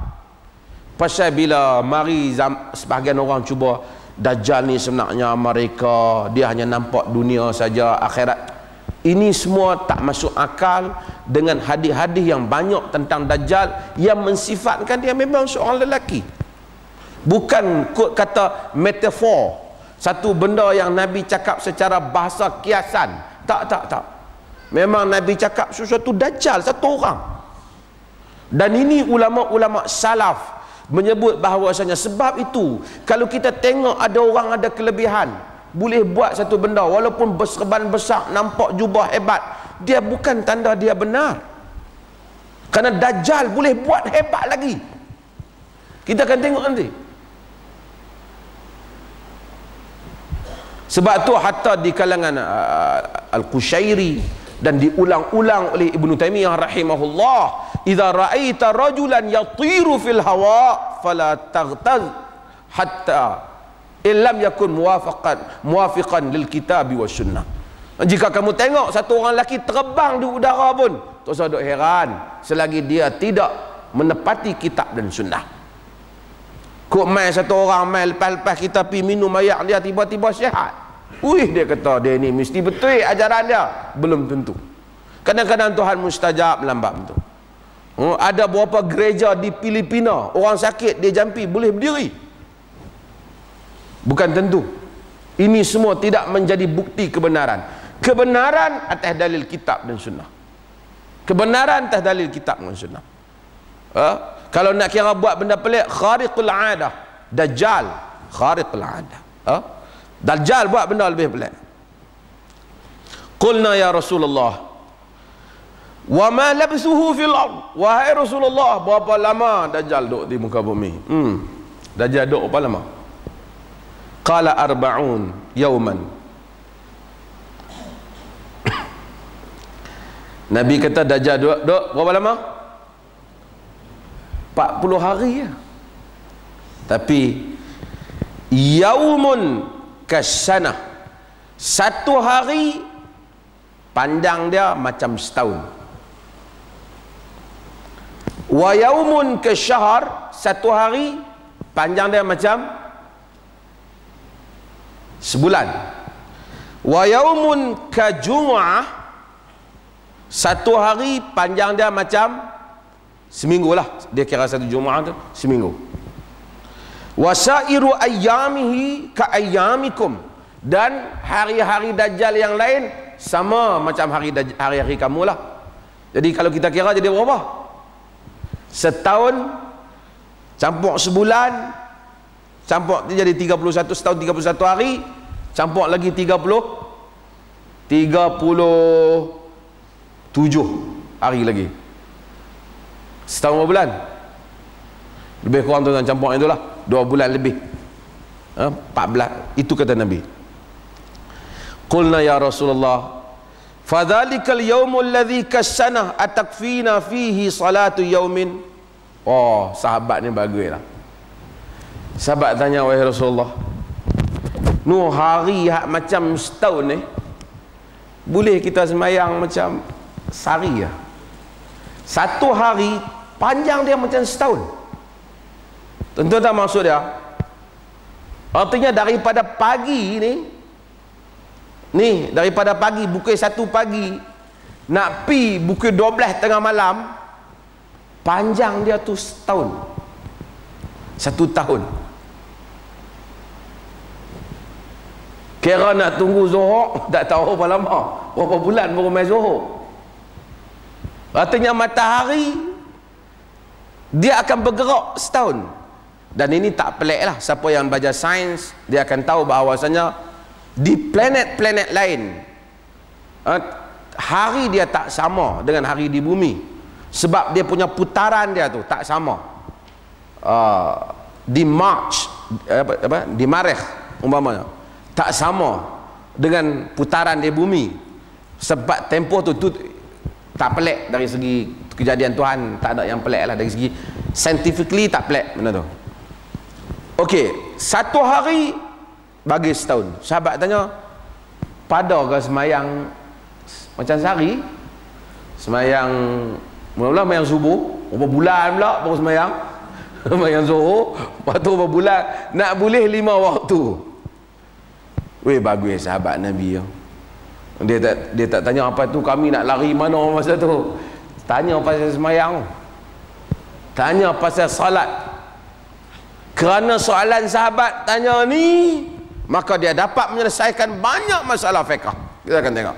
Pasal bila mari sebahagian orang cuba, Dajjal ni sebenarnya mereka, dia hanya nampak dunia saja, akhirat. Ini semua tak masuk akal dengan hadis-hadis yang banyak tentang Dajjal yang mensifatkan dia memang seorang lelaki. Bukan kata metafor, satu benda yang Nabi cakap secara bahasa kiasan. Tak. Memang Nabi cakap sesuatu Dajjal, satu orang. Dan ini ulama-ulama salaf menyebut bahawasanya, sebab itu kalau kita tengok ada orang ada kelebihan, boleh buat satu benda walaupun berserban besar, nampak jubah hebat, dia bukan tanda dia benar. Kerana Dajjal boleh buat hebat lagi. Kita akan tengok nanti. Sebab tu hatta di kalangan Al-Qushairi dan diulang-ulang oleh Ibnu Taimiyah rahimahullah, idza ra'aita rajulan yatiru fil hawa fala taghtaz hatta illam yakun muwafiqan lil kitabi was sunnah. Jika kamu tengok satu orang lelaki terbang di udara pun, tak usah duk heran selagi dia tidak menepati kitab dan sunnah. Kok mai satu orang mai lepas-lepas kita pergi minum air dia tiba-tiba sihat. Dia kata dia ni mesti betul ajaran dia. Belum tentu. Kadang-kadang Tuhan mustajab lambat tu. Ada beberapa gereja di Filipina, orang sakit dia jampi boleh berdiri. Bukan tentu. Ini semua tidak menjadi bukti kebenaran. Kebenaran atas dalil kitab dan sunnah. Kebenaran atas dalil kitab dan sunnah. Kalau nak kira buat benda pelik, khariqul adah, Dajjal khariqul adah. Dajjal buat benda lebih pelik. Qulna ya Rasulullah, wa ma labsuhu fil ard. Wahai Rasulullah, berapa lama Dajjal duduk di muka bumi? Dajjal duduk berapa lama? Qala arba'un yawman. Nabi kata Dajjal duduk berapa lama? 40 hari ya. Tapi yaumun kasanah, satu hari pandang dia macam setahun. Wa yaumun kasyahr, satu hari panjang dia macam sebulan. Wa yaumun kajum'ah, satu hari panjang dia macam seminggu lah. Dia kira satu Jumaat tu seminggu. Wasairu ayyamihi ka ayyamikum, dan hari-hari Dajjal yang lain sama macam hari-hari kamu lah. Jadi kalau kita kira jadi berapa? Setahun campur sebulan, campur jadi 31 setahun 31 hari, campur lagi 37 hari lagi. Setahun berapa bulan? Lebih kurang tu campur itulah 2 bulan lebih. 14. Itu kata Nabi. Qulna ya Rasulullah, fadhalikal yawmul ladzi kasanah atakfina fihi salatu yawmin. Sahabat ni baguslah. Sahabat tanya, wahai Rasulullah, nu hari macam setahun ni, boleh kita sembahyang macam sehari ya? Satu hari panjang dia macam setahun. Tentu tak maksud dia, artinya daripada pagi ni daripada pagi pukul 1 pagi nak pi pukul 12 tengah malam, panjang dia tu setahun. 1 tahun. Kira nak tunggu Zuhur tak tahu berapa lama, berapa bulan baru mai Zuhur. Artinya matahari dia akan bergerak setahun. Dan ini tak pelik lah. Siapa yang belajar sains, dia akan tahu bahawasanya di planet-planet lain hari dia tak sama dengan hari di bumi, sebab dia punya putaran dia tu tak sama. Di March di Marikh umpamanya tak sama dengan putaran di bumi, sebab tempoh tu tak pelik. Dari segi kejadian Tuhan tak ada yang pelik lah. Dari segi scientifically tak pelik benda tu. Okey, 1 hari bagi setahun. Sahabat tanya, pada ke semayang macam sehari? Semayang mula-mula semayang subuh, berapa bulan pula baru semayang? Semayang Zuhur, lepas tu berapa bulan? Nak boleh 5 waktu. Weh, bagus sahabat Nabi ya. Dia tak tanya apa tu kami nak lari mana masa tu. Tanya pasal semayang, tanya pasal salat. Kerana soalan sahabat tanya ni, maka dia dapat menyelesaikan banyak masalah fiqh. Kita akan tengok.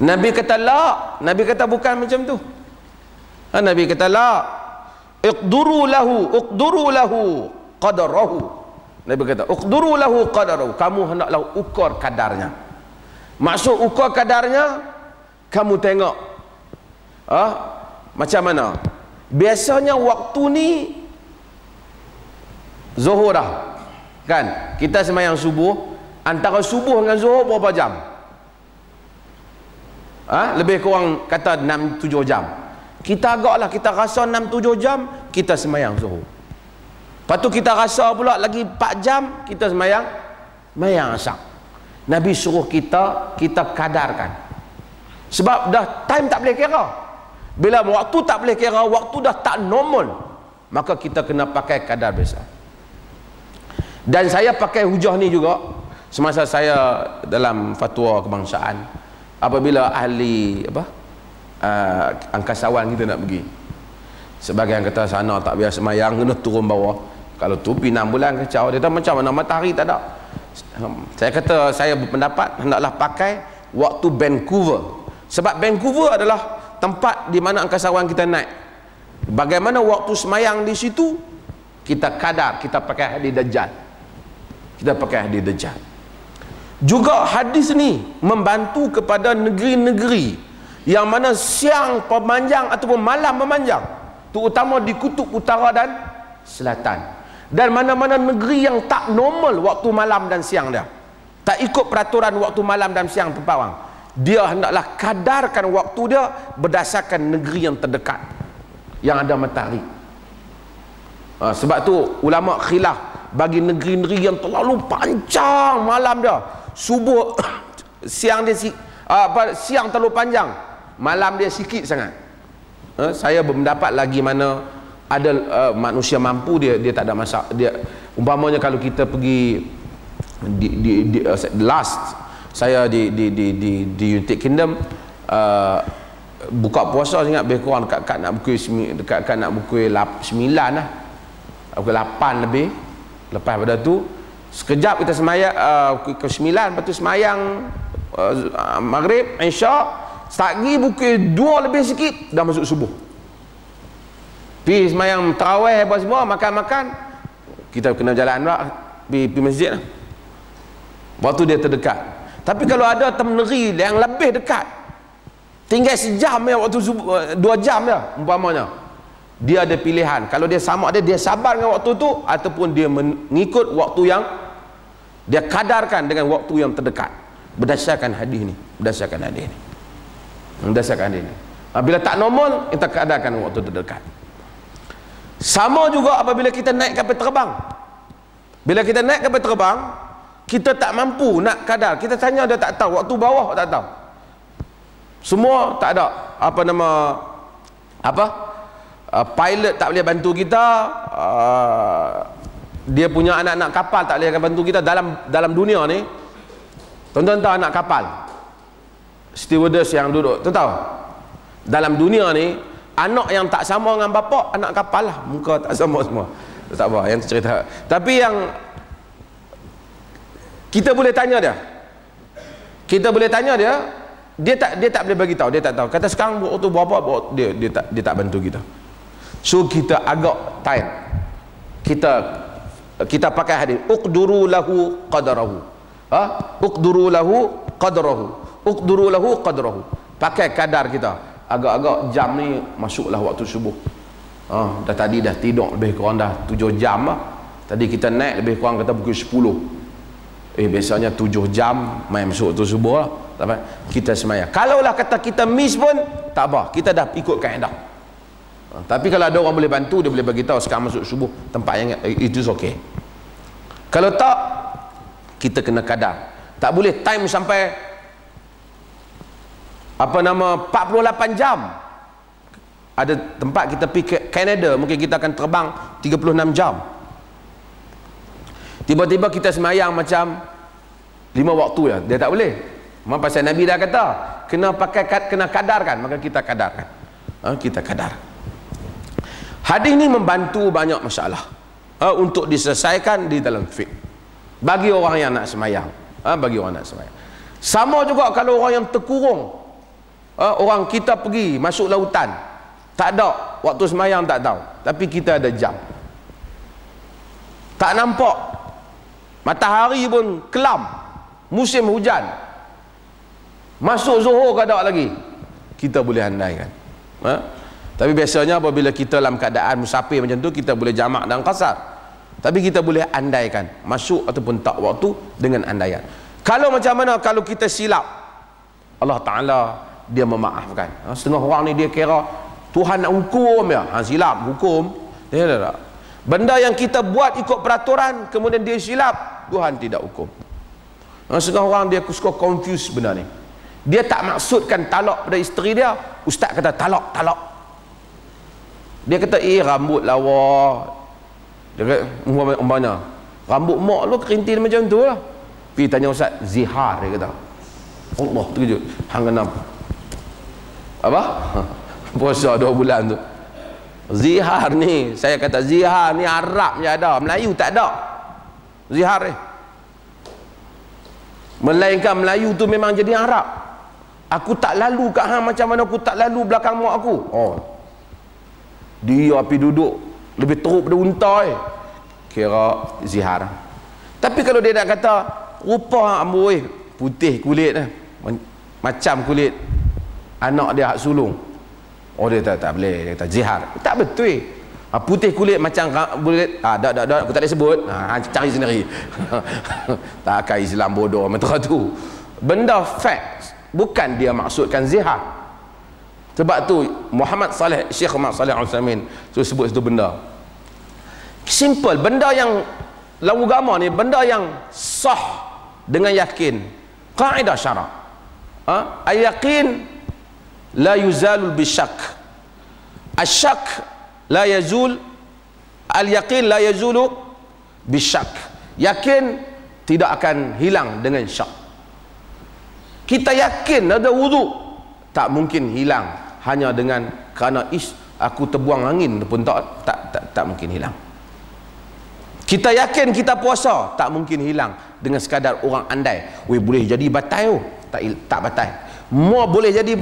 Nabi kata la, Nabi kata bukan macam tu. Nabi kata la, iqduru lahu qadarahu. Nabi kata uqduru lahu qadarahu, kamu hendaklah ukur kadarnya. Maksud ukur kadarnya, kamu tengok macam mana. Biasanya waktu ni Zuhur dah. Kan? Kita sembahyang subuh, antara subuh dengan zuhur berapa jam? Lebih kurang kata 6-7 jam. Kita agaklah kita rasa 6-7 jam kita sembahyang zuhur. Lepas tu kita rasa pula lagi 4 jam kita sembahyang asar. Nabi suruh kita kadarkan. Sebab dah time tak boleh kira. Bila waktu tak boleh kira, waktu dah tak normal, maka kita kena pakai kadar biasa. Dan saya pakai hujah ni juga semasa saya dalam fatwa kebangsaan, apabila ahli angkasawan kita nak pergi, sebagian kata sana tak biasa semayang, kena turun bawah. Kalau tu pi 6 bulan kacau. Dia tahu macam mana matahari tak ada. Saya kata, saya berpendapat hendaklah pakai waktu Vancouver. Sebab Vancouver adalah tempat di mana angkasawan kita naik. Bagaimana waktu semayang di situ, kita kadar, kita pakai hadis Dajjal. Kita pakai hadis Dajjal. Juga hadis ni membantu kepada negeri-negeri yang mana siang memanjang ataupun malam memanjang, terutama di kutub utara dan selatan. Dan mana-mana negeri yang tak normal waktu malam dan siang dia, tak ikut peraturan waktu malam dan siang tempawang, dia hendaklah kadarkan waktu dia berdasarkan negeri yang terdekat yang ada matahari. Sebab tu ulama khilaf bagi negeri-negeri yang terlalu panjang malam dia, subuh siang dia siang terlalu panjang, malam dia sikit sangat. Saya berpendapat lagi mana ada manusia mampu, dia tak ada masalah. Dia umpamanya kalau kita pergi last saya di United Kingdom, buka puasa ingat lebih kurang dekat nak pukul 9 lah, pukul 8 lebih. Lepas pada tu sekejap kita semayang pukul 9, lepas tu semayang maghrib, isyak, start lagi pukul 2 lebih sikit dah masuk subuh. Pergi semayang tarawih apa semua, makan-makan, kita kena jalan pula pergi masjid lah. Waktu dia terdekat. Tapi kalau ada negeri yang lebih dekat, tinggal sejam ya, waktu 2 jam ya umpamanya, dia ada pilihan. Kalau dia sama ada, dia sabar dengan waktu tu, ataupun dia mengikut waktu yang dia kadarkan dengan waktu yang terdekat berdasarkan hadis ni. Berdasarkan hadis ni. Bila tak normal, kita kadarkan waktu terdekat. Sama juga apabila kita naik kapal terbang. Bila kita naik kapal terbang, kita tak mampu nak kadar, kita tanya dia tak tahu, waktu bawah tak tahu, semua tak ada pilot tak boleh bantu kita, dia punya anak-anak kapal tak boleh bantu kita. Dalam dunia ni, tuan-tuan tahu anak kapal, stewardess yang duduk, tu tahu, dalam dunia ni anak yang tak sama dengan bapa, anak kapal lah, muka tak sama semua, tak apa yang cerita. Tapi yang kita boleh tanya dia, dia tak boleh bagi tahu, dia tak tahu. Kata sekarang waktu berapa, dia tak bantu kita. So kita agak tight, kita pakai hadis uqduru lahu qadrahu, uqduru lahu qadrahu, pakai kadar kita. Agak-agak jam ni masuklah waktu subuh. Tadi dah tidur lebih kurang dah 7 jam lah. Tadi kita naik lebih kurang kata pukul 10. Biasanya 7 jam main masuk waktu subuh lah. Kita semayang. Kalaulah kata kita miss pun tak apa, kita dah ikut kaedah. Tapi kalau ada orang boleh bantu, dia boleh bagi tahu sekarang masuk subuh tempat yang itu okey. Kalau tak, kita kena kadar. Tak boleh time sampai 48 jam. Ada tempat kita pergi ke Canada, mungkin kita akan terbang 36 jam. Tiba-tiba kita semayang macam 5 waktu ya, dia tak boleh. Memang pasal Nabi dah kata kena kadarkan, maka kita kadarkan. Kita kadar. Hadis ni membantu banyak masalah untuk diselesaikan di dalam fiqh bagi orang yang nak semayang. Bagi orang nak semayang. Sama juga kalau orang yang terkurung. Orang kita pergi masuk lautan, tak ada waktu semayang, tak tahu, tapi kita ada jam, tak nampak matahari pun kelam, musim hujan, masuk zuhur ke tak lagi, kita boleh andaikan. Tapi biasanya apabila kita dalam keadaan musafir macam tu, kita boleh jamak dan qasar. Tapi kita boleh andaikan masuk ataupun tak waktu dengan andaian. Kalau macam mana kalau kita silap, Allah Ta'ala dia memaafkan. Setengah orang ni dia kira Tuhan nak hukum ya, silap hukum. Dia tak. Benda yang kita buat ikut peraturan kemudian dia silap, Tuhan tidak hukum. Setengah orang dia suka confuse benda ni. Dia tak maksudkan talak pada isteri dia. Ustaz kata talak. Dia kata rambut lawa. Dia kata umpamanya rambut mak lu kerintil macam tu lah. Pergi tanya ustaz, zihar, dia kata. Allah terkejut. Hang kena apa? Puasa 2 bulan tu. Zihar ni, saya kata zihar ni Arab je ada, Melayu tak ada. Zihar ni. Melainkan Melayu tu memang jadi Arab. Aku tak lalu kat hang macam mana aku tak lalu belakang mak aku. Oh. Dia api duduk lebih teruk daripada unta kira zihar. Tapi kalau dia nak kata rupa amboi putih kulit macam kulit anak dia hak sulung, oh dia tak boleh, dia kata zihar. Tak betul. Putih kulit macam kulit dak aku tak boleh sebut. Cari sendiri. Takkan Islam bodoh macam tu. Benda fact, bukan dia maksudkan zihar. Sebab tu Syekh Muhammad Saleh Al-Utsaimin sebut satu benda simple, benda yang dalam agama ni, benda yang sah dengan yakin, kaedah syarak. Al-yaqin la yuzalul bisyak, asyak la yazul, al-yaqin la yazulu bisyak. Yakin tidak akan hilang dengan syak. Kita yakin ada wudu, tak mungkin hilang hanya dengan kerana aku terbuang angin pun tak mungkin hilang. Kita yakin kita puasa, tak mungkin hilang dengan sekadar orang andai. Boleh jadi batal, tak batal. Mau boleh jadi,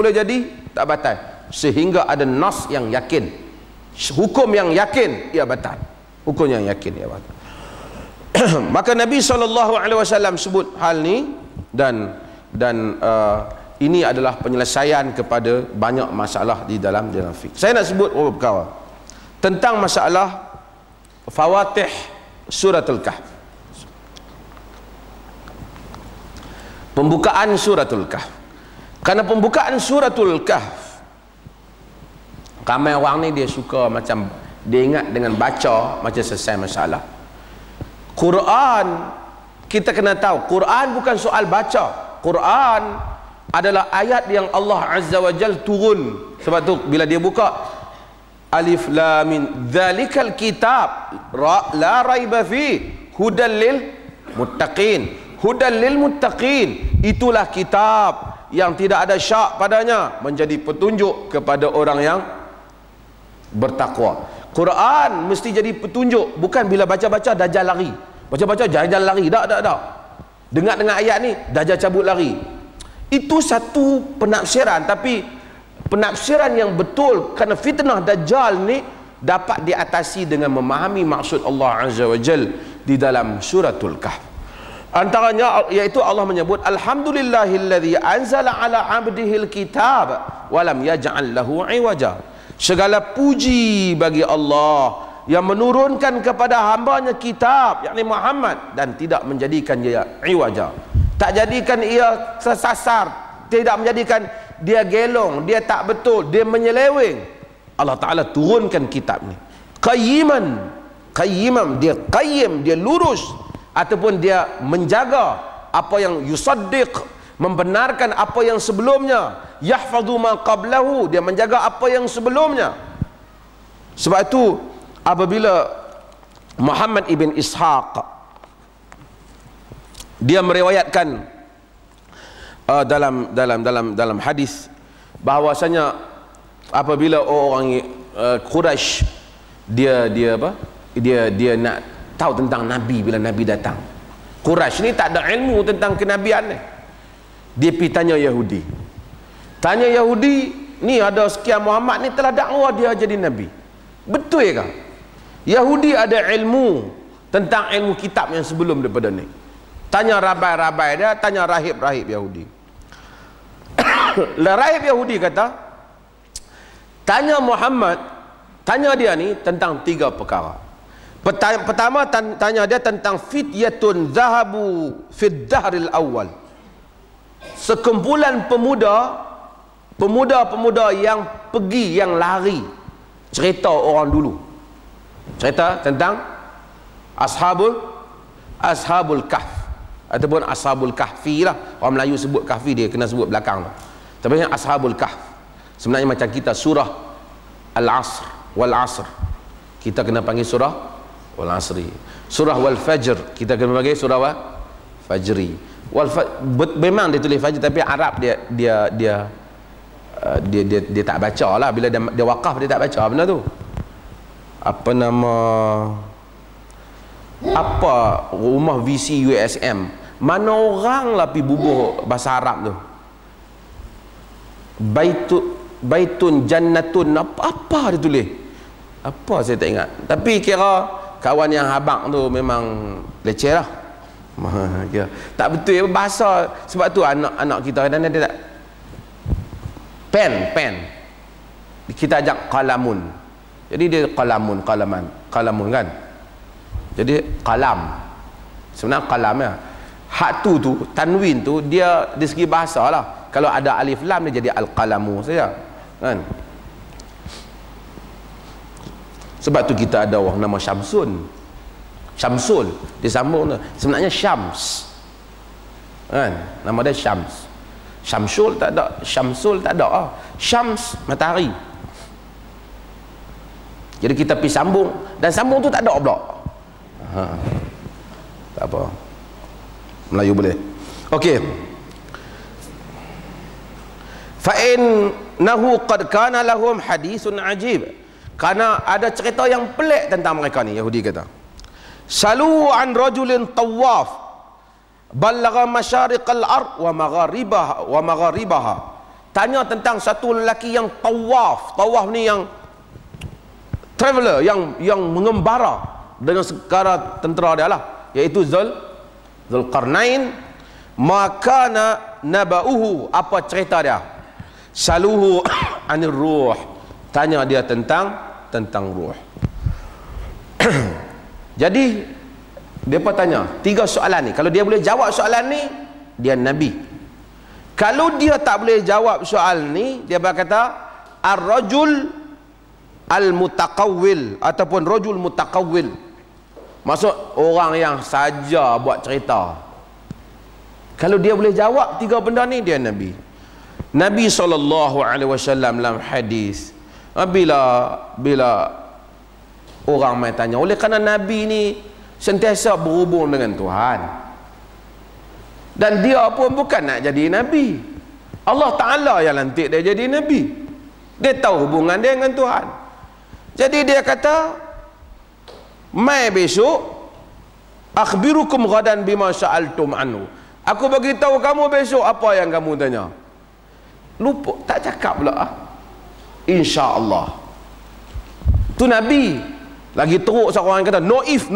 tak batal. Sehingga ada nas yang yakin, hukum yang yakin, ia batal. Hukum yang yakin, ia batal. Maka Nabi SAW sebut hal ni dan ini adalah penyelesaian kepada banyak masalah di dalam fiqh. Saya nak sebut beberapa perkara tentang masalah fawatih suratul kahf. Pembukaan suratul kahf. Karena pembukaan suratul kahf, ramai orang ni dia suka macam dia ingat dengan baca macam selesai masalah. Quran, kita kena tahu Quran bukan soal baca. Quran adalah ayat yang Allah Azza wa Jal turun. Sebab tu bila dia buka Alif Lam Mim dzalikal kitab la raiba fi hudal lil muttaqin. Hudal lil muttaqin, itulah kitab yang tidak ada syak padanya, menjadi petunjuk kepada orang yang bertakwa. Quran mesti jadi petunjuk, bukan bila baca-baca dajal lari. Baca-baca dajal lari. Tak. Dengar dengan ayat ni dajal cabut lari. Itu satu penafsiran, tapi penafsiran yang betul, kerana fitnah dajjal ni dapat diatasi dengan memahami maksud Allah Azza wa Jal di dalam suratul kahf. Antaranya iaitu Allah menyebut alhamdulillahilladzi anzala ala abdihil kitab wa lam yaj'al lahu iwaja. Segala puji bagi Allah yang menurunkan kepada hambanya kitab, yakni Muhammad, dan tidak menjadikan dia iwaja, tak jadikan ia tersasar, tidak menjadikan dia gelong, dia tak betul, dia menyeleweng. Allah Ta'ala turunkan kitab ni qayyiman, dia qayyim, dia lurus, ataupun dia menjaga apa yang yusaddiq, membenarkan apa yang sebelumnya, yahfadhu ma qablahu, dia menjaga apa yang sebelumnya. Sebab itu apabila Muhammad ibn Ishaq dia meriwayatkan dalam hadis bahwasanya apabila orang Quraisy dia nak tahu tentang Nabi bila Nabi datang. Quraisy ni tak ada ilmu tentang kenabian ni. Dia pergi tanya Yahudi. Tanya Yahudi, ni ada sekian Muhammad ni telah dakwa dia jadi Nabi. Betul ke? Yahudi ada ilmu tentang ilmu kitab yang sebelum daripada ni. Tanya rabai-rabai dia, tanya rahib-rahib Yahudi. Rahib Yahudi kata, tanya Muhammad, tanya dia ni tentang 3 perkara. Pertama tanya dia tentang fityatun zahabu fid dahril awal. Sekumpulan pemuda yang pergi, yang lari. Cerita orang dulu. Cerita tentang Ashabul Kahf ataupun Ashabul Kahfi lah. Orang Melayu sebut Kahfi, dia kena sebut belakang tu. Tapi Ashabul Kahf sebenarnya macam kita surah Al-Asr, Wal Asr kita kena panggil surah Wal Asri. Surah Wal Fajr kita kena panggil surah Wal Fajri. Memang dia tulis Fajr, tapi Arab dia tak baca lah. Bila dia wakaf dia tak baca benda tu. Apa nama, apa rumah VC USM, mana orang lah pergi bubuh bahasa Arab tu, baitun jannatun, apa dia tulis, apa saya tak ingat. Tapi kira kawan yang habaq tu memang leceh lah. Kira tak betul bahasa. Sebab tu anak kita kadang-kadang dia tak pen kita ajak qalamun, jadi dia qalamun kan, jadi qalam sebenarnya qalam ya. Hak tu tanwin tu dia dari segi bahasa lah. Kalau ada alif lam dia jadi al-qalamu saja kan. Sebab tu kita ada orang nama Syamsul disambung tu. Sebenarnya Syams kan, nama dia Syams. Syamsul tak ada, Syams matahari. Jadi kita pergi sambung, dan sambung tu tak ada pula. Tak apa, Melayu boleh. Okey. Fa innahu qad kana lahum hadithun ajib. Karena ada cerita yang pelik tentang mereka ni, Yahudi kata. Salu an rajulin tawaf balagha masyariqal ard wa magharibaha. Tanya tentang satu lelaki yang tawaf. Tawaf ni yang traveler, yang mengembara dengan segala tentera dia lah, iaitu Zulqarnain. Maka naba'uhu, apa cerita dia? Saluhu anir ruh, tanya dia tentang ruh. Jadi depa tanya 3 soalan ni. Kalau dia boleh jawab soalan ni, dia nabi. Kalau dia tak boleh jawab soal ni, dia berkata ar-rajul al-mutaqawwil ataupun rajul mutaqawwil. Maksud orang yang saja buat cerita. Kalau dia boleh jawab 3 benda ni, dia nabi. Nabi SAW dalam hadis, bila orang mai tanya, oleh kerana nabi ni sentiasa berhubung dengan Tuhan, dan dia pun bukan nak jadi nabi, Allah Ta'ala yang lantik dia jadi nabi. Dia tahu hubungan dia dengan Tuhan. Jadi dia kata, mai besok akhbirukum ghadan bima sa'altum anhu, aku bagi tahu kamu besok apa yang kamu tanya. Lupa, tak cakap pula insya-Allah. Tu nabi. Lagi teruk seorang kata no if,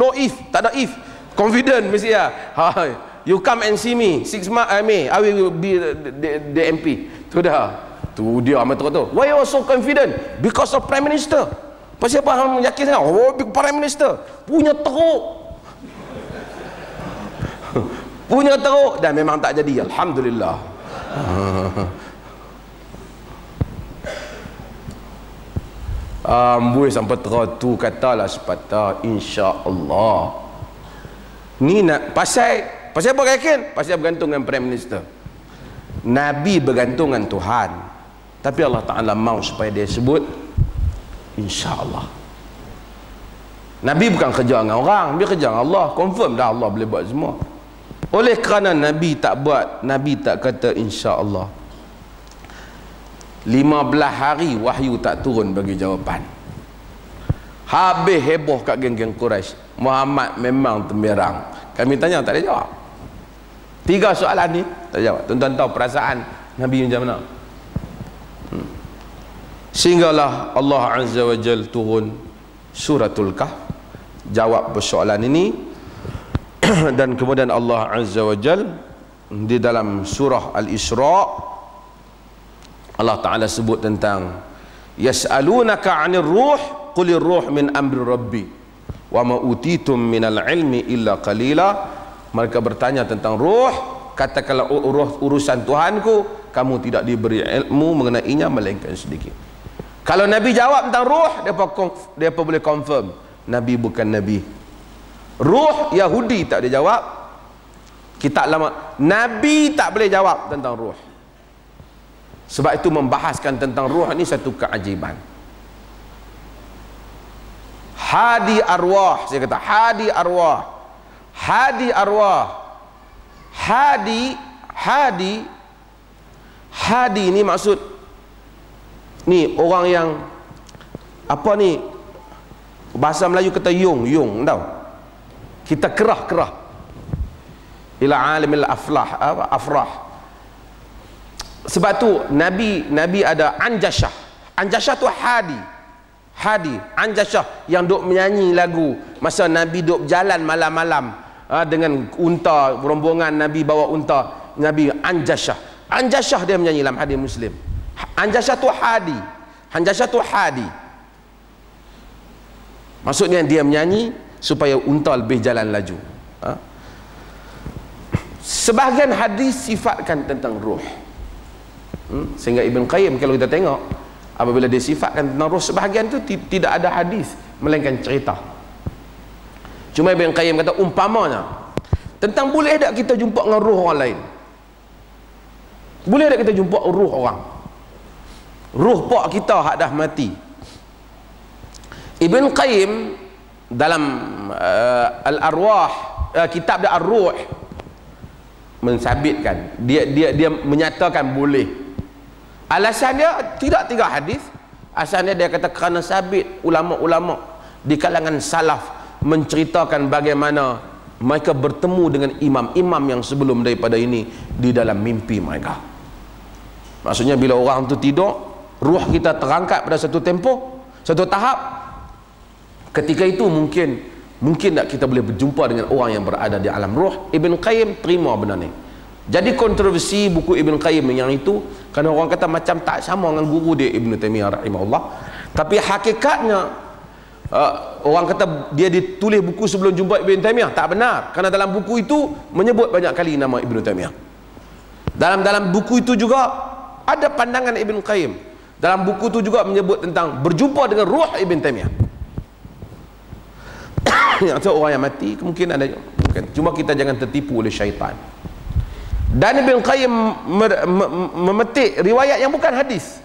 tak ada if, confident mesti ya. You come and see me 6 May, I will be the MP. Tu dah, tu dia amat teruk tu. Why you so confident? Because of Prime Minister. Pasal apa hang yakin sangat? Oh, Prime Minister punya teruk. Punya teruk, dan memang tak jadi, alhamdulillah. Amboi sampai teratu katalah sepatah insya-Allah. Ni nak pasal apa yakin? Pasal bergantung dengan Prime Minister. Nabi bergantung dengan Tuhan, tapi Allah Ta'ala mau supaya dia sebut insya-Allah. Nabi bukan kerja dengan orang, dia kerja dengan Allah. Confirm dah Allah boleh buat semua. Oleh kerana Nabi tak buat, Nabi tak kata insya-Allah, 15 hari wahyu tak turun bagi jawapan. Habis heboh kat geng-geng Quraisy. Muhammad memang temberang. Kami tanya tak ada jawab. 3 soalan ni tak jawab. Tuan-tuan tahu perasaan Nabi macam mana? Sehinggalah Allah Azza wa Jal turun suratul Kahf, jawab persoalan ini. Dan kemudian Allah Azza wa Jal di dalam surah Al-Isra, Allah Ta'ala sebut tentang yas'alunaka 'anir ruh qulir ruh min amri rabbi. wa ma utitum minal ilmi illa qalila. Mereka bertanya tentang ruh, katakanlah urusan Tuhanku, kamu tidak diberi ilmu mengenainya melainkan sedikit. Kalau Nabi jawab tentang ruh, depa boleh confirm Nabi bukan Nabi. Ruh Yahudi tak dia jawab. Kitab lama Nabi tak boleh jawab tentang ruh. Sebab itu membahaskan tentang ruh ni satu keajaiban. Hadi arwah, saya kata hadi arwah. Hadi arwah. Hadi ni maksud ni orang yang apa ni, bahasa Melayu kata yung tahu. Kita kerah ila alimil afrah. Sebab tu Nabi ada anjashah tu hadi, anjashah yang duk menyanyi lagu masa Nabi duk berjalan malam-malam dengan unta, rombongan Nabi bawa unta, Nabi anjashah dia menyanyi dalam hadis Muslim. Anjashah tu hadi, maksudnya dia menyanyi supaya unta lebih jalan laju. Sebahagian hadis sifatkan tentang ruh, sehingga Ibn Qayyim kalau kita tengok apabila dia sifatkan tentang ruh, sebahagian tu tidak ada hadis melainkan cerita. Cuma Ibn Qayyim kata umpamanya tentang boleh tak kita jumpa dengan ruh orang lain, boleh tak kita jumpa ruh orang, ruh pak kita hak dah mati. Ibn Qayyim dalam Al-Arwah, kitab dia Ar-Ruh, mensabitkan, dia menyatakan boleh. Alasan dia tidak tiga hadis. Asalnya dia kata kerana sabit ulama-ulama di kalangan salaf menceritakan bagaimana mereka bertemu dengan imam-imam yang sebelum daripada ini di dalam mimpi mereka. Maksudnya bila orang tu tidur, ruh kita terangkat pada satu tempoh, satu tahap, ketika itu mungkin tak kita boleh berjumpa dengan orang yang berada di alam ruh. Ibn Qayyim terima benda ni. Jadi kontroversi buku Ibn Qayyim yang itu, kerana orang kata macam tak sama dengan guru dia Ibn Taimiyah rahimahullah. Tapi hakikatnya orang kata dia ditulis buku sebelum jumpa Ibn Taimiyah, tak benar, kerana dalam buku itu menyebut banyak kali nama Ibn Taimiyah. Dalam buku itu juga ada pandangan Ibn Qayyim. Dalam buku itu juga menyebut tentang berjumpa dengan ruh Ibn Taimiyah. Yang orang yang mati mungkin ada, cuma kita jangan tertipu oleh syaitan. Dan Ibn Qayyim memetik riwayat yang bukan hadis.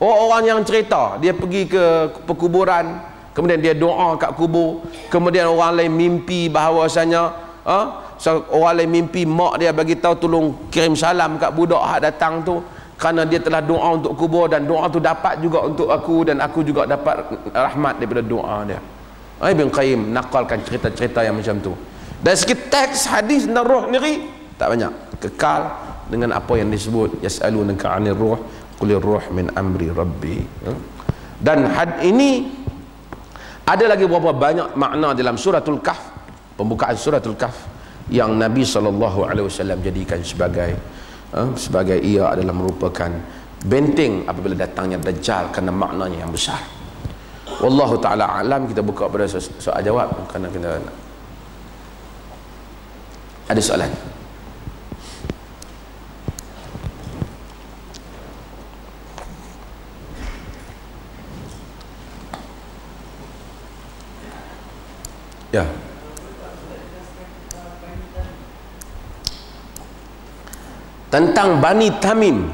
Orang yang cerita dia pergi ke perkuburan, kemudian dia doa kat kubur, kemudian orang lain mimpi bahawasanya orang lain mimpi mak dia bagi tahu tolong kirim salam kat budak hak datang tu, kerana dia telah doa untuk kubur dan doa tu dapat juga untuk aku dan aku juga dapat rahmat daripada doa dia. Ibn Qayyim nakalkan cerita-cerita yang macam tu. Dan sikit teks hadis tentang roh sendiri tak banyak, kekal dengan apa yang disebut yas'alunaka 'anil ruh qulir ruh min amri rabbi. Dan ini ada lagi berapa banyak makna dalam suratul Kahf, pembukaan suratul Kahf yang Nabi SAW jadikan sebagai ia adalah merupakan benteng apabila datangnya Dajjal, kerana maknanya yang besar. Wallahu ta'ala alam. Kita buka pada soal jawab, kerana kita ada soalan. Ya. Tentang Bani Tamim,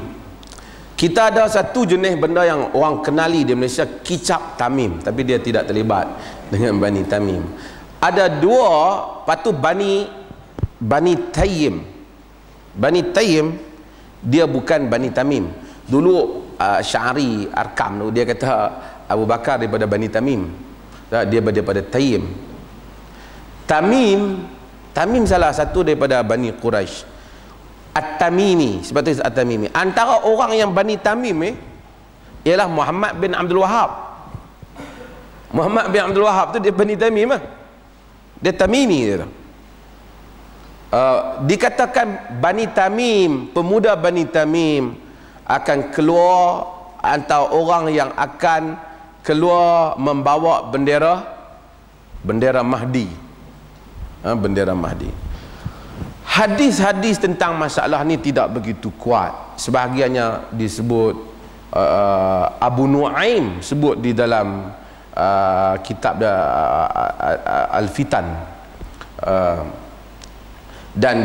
kita ada satu jenis benda yang orang kenali di Malaysia, kicap Tamim, tapi dia tidak terlibat dengan Bani Tamim. Ada dua patu Bani Tayyim. Bani Tayyim dia bukan Bani Tamim. Dulu Sya'ari Arkam tu dia kata Abu Bakar daripada Bani Tamim, dia daripada Tayyim. Tamim salah satu daripada Bani Quraisy. At-Tamimi, sebab tu At-Tamimi. Antara orang yang Bani Tamim ialah Muhammad bin Abdul Wahab. Muhammad bin Abdul Wahab tu dia Bani Tamim dia Tamimi dia. Dikatakan Bani Tamim, pemuda Bani Tamim akan keluar antara orang yang akan keluar membawa bendera bendera Mahdi. Bendera Mahdi. Hadis-hadis tentang masalah ni tidak begitu kuat. Sebahagiannya disebut Abu Nuaim sebut di dalam kitab Al-Fitan, dan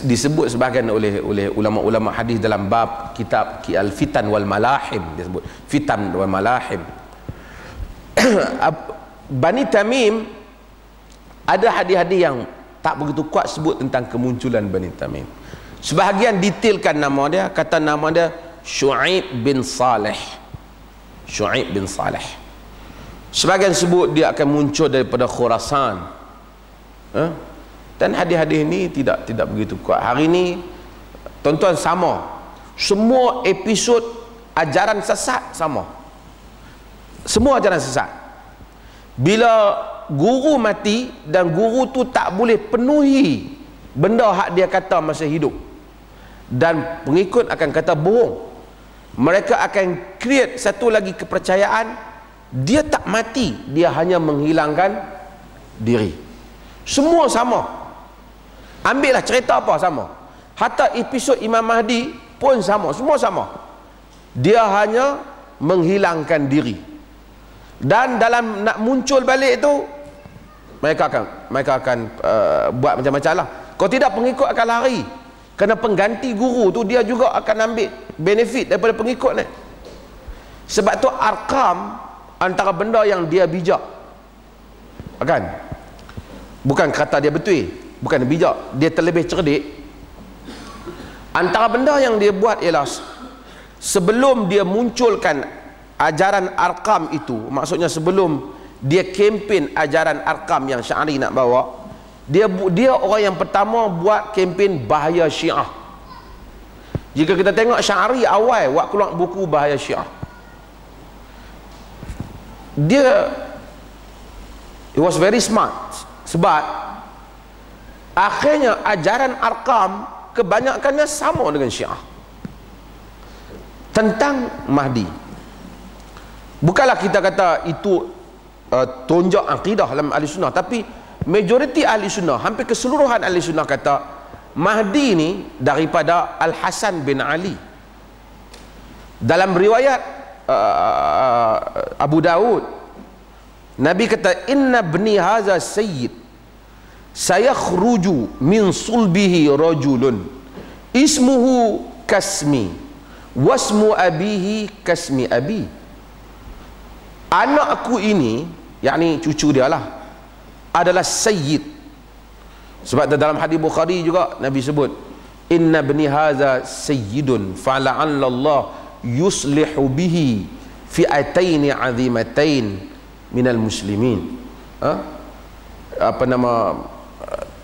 disebut sebahagian oleh ulama-ulama hadis dalam bab kitab Al-Fitan wal Malahim, disebut Fitan wal Malahim. Bani Tamim ada hadis-hadis yang tak begitu kuat sebut tentang kemunculan Bani Tamim. Sebahagian detailkan nama dia, kata nama dia Syu'aib bin Saleh. Syu'aib bin Saleh. Sebahagian sebut dia akan muncul daripada Khurasan. Dan hadis-hadis ini tidak begitu kuat. Hari ini tuan-tuan sama. Semua episod ajaran sesat sama. Semua ajaran sesat. Bila guru mati dan guru tu tak boleh penuhi benda hak dia kata masa hidup, dan pengikut akan kata bohong, mereka akan create satu lagi kepercayaan dia tak mati, dia hanya menghilangkan diri. Semua sama. Ambillah cerita apa sama. Hatta episod Imam Mahdi pun sama, semua sama. Dia hanya menghilangkan diri. Dan dalam nak muncul balik tu, mereka akan buat macam-macam lah. Kalau tidak, pengikut akan lari. Kerana pengganti guru tu dia juga akan ambil benefit daripada pengikut ni. Sebab tu Arqam antara benda yang dia bijak, kan? Bukan kata dia betul, bukan dia bijak, dia terlebih cerdik. Antara benda yang dia buat ialah sebelum dia munculkan ajaran Arqam itu, maksudnya sebelum dia kempen ajaran Arqam yang Syar'i nak bawa, dia orang yang pertama buat kempen bahaya Syiah. Jika kita tengok Syar'i awal buat keluar buku bahaya Syiah, he was very smart. Sebab akhirnya ajaran Arqam kebanyakannya sama dengan Syiah tentang Mahdi. Bukanlah kita kata itu tonjak akidah dalam ahli sunnah, tapi majoriti ahli sunnah, hampir keseluruhan ahli sunnah kata Mahdi ni daripada Al-Hasan bin Ali. Dalam riwayat Abu Daud, Nabi kata, inna bni haza sayyid sayakhruju min sulbihi rajulun ismuhu kasmi wasmu abihi kasmi abi. Anak aku ini, yakni cucu dia lah, adalah sayyid. Sebab dalam hadis Bukhari juga Nabi sebut, inna bni haza sayyidun fala'allallah yuslihu bihi fi'ataini azimatain minal muslimin. Apa nama,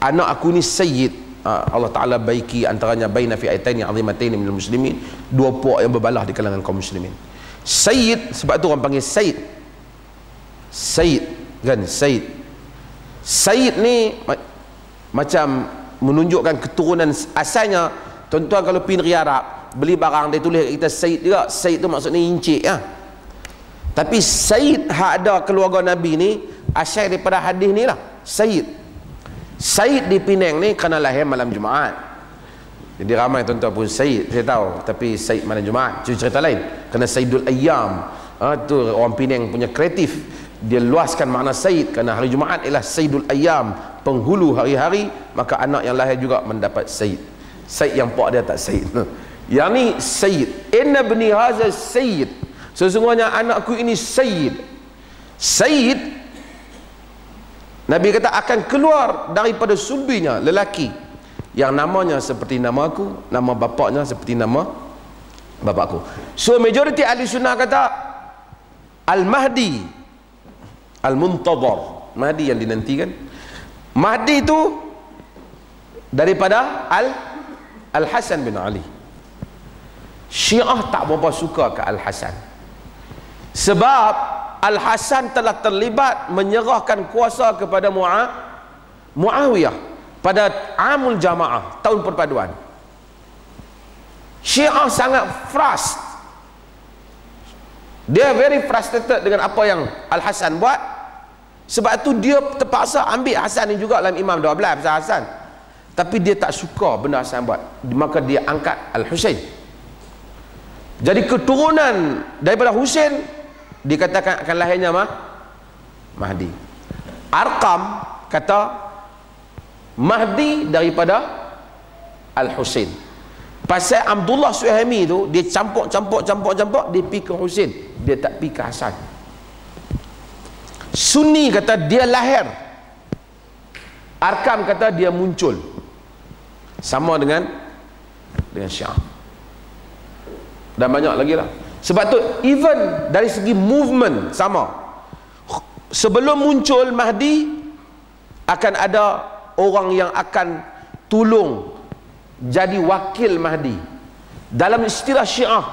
anak aku ni sayyid, Allah Ta'ala baiki antaranya baina fi'ataini azimatain minal muslimin, dua puak yang berbalah di kalangan kaum muslimin. Sayyid, sebab tu orang panggil Sayyid. Sayyid, kan? Sayyid. Sayyid ni macam menunjukkan keturunan asalnya. Tuan-tuan kalau pergi negeri Arab, beli barang, dia tulis kita Sayyid juga. Sayyid tu maksudnya encik, ya. Tapi Sayyid hak ada keluarga Nabi ni asal daripada hadis ni lah. Sayyid. Sayyid di Penang ni kerana lahir malam Jumaat. Jadi ramai tuan-tuan pun Sayyid, saya tahu, tapi Sayyid malam Jumaat itu cerita lain. Kerana Sayyidul Ayyam, tu orang Penang punya kreatif, dia luaskan makna Sayyid. Kerana hari Jumaat ialah Sayyidul Ayyam, penghulu hari-hari, maka anak yang lahir juga mendapat Sayyid. Sayyid yang pak dia tak Sayyid. Yang ni Sayyid. Inna bni haza Sayyid, sesungguhnya anakku ini Sayyid. Sayyid, Nabi kata akan keluar daripada sulbinya lelaki yang namanya seperti nama aku, nama bapaknya seperti nama bapakku. So majoriti ahli sunnah kata Al-Mahdi Al-Muntadhar, Mahdi yang dinantikan. Mahdi itu daripada Al-Hasan bin Ali. Syiah tak berapa suka ke Al-Hasan, sebab Al-Hasan telah terlibat menyerahkan kuasa kepada Muawiyah pada Amul Jamaah, tahun perpaduan. Syiah sangat frust. Dia very frustrated dengan apa yang Al-Hasan buat. Sebab tu dia terpaksa ambil Hasan ni juga dalam Imam 12 pasal Hasan. Tapi dia tak suka benda Hasan buat, maka dia angkat Al-Husain. Jadi keturunan daripada Husain dikatakan akan lahirnya Mahdi. Arqam kata Mahdi daripada Al-Husain. Pasal Abdullah Suhaimi tu dia campur, dia pergi ke Husain, dia tak pergi ke Hasan. Sunni kata dia lahir, Arqam kata dia muncul. Sama dengan Syiah. Dan banyak lagi lah. Sebab tu even dari segi movement sama. Sebelum muncul Mahdi akan ada orang yang akan tolong jadi wakil Mahdi. Dalam istilah Syiah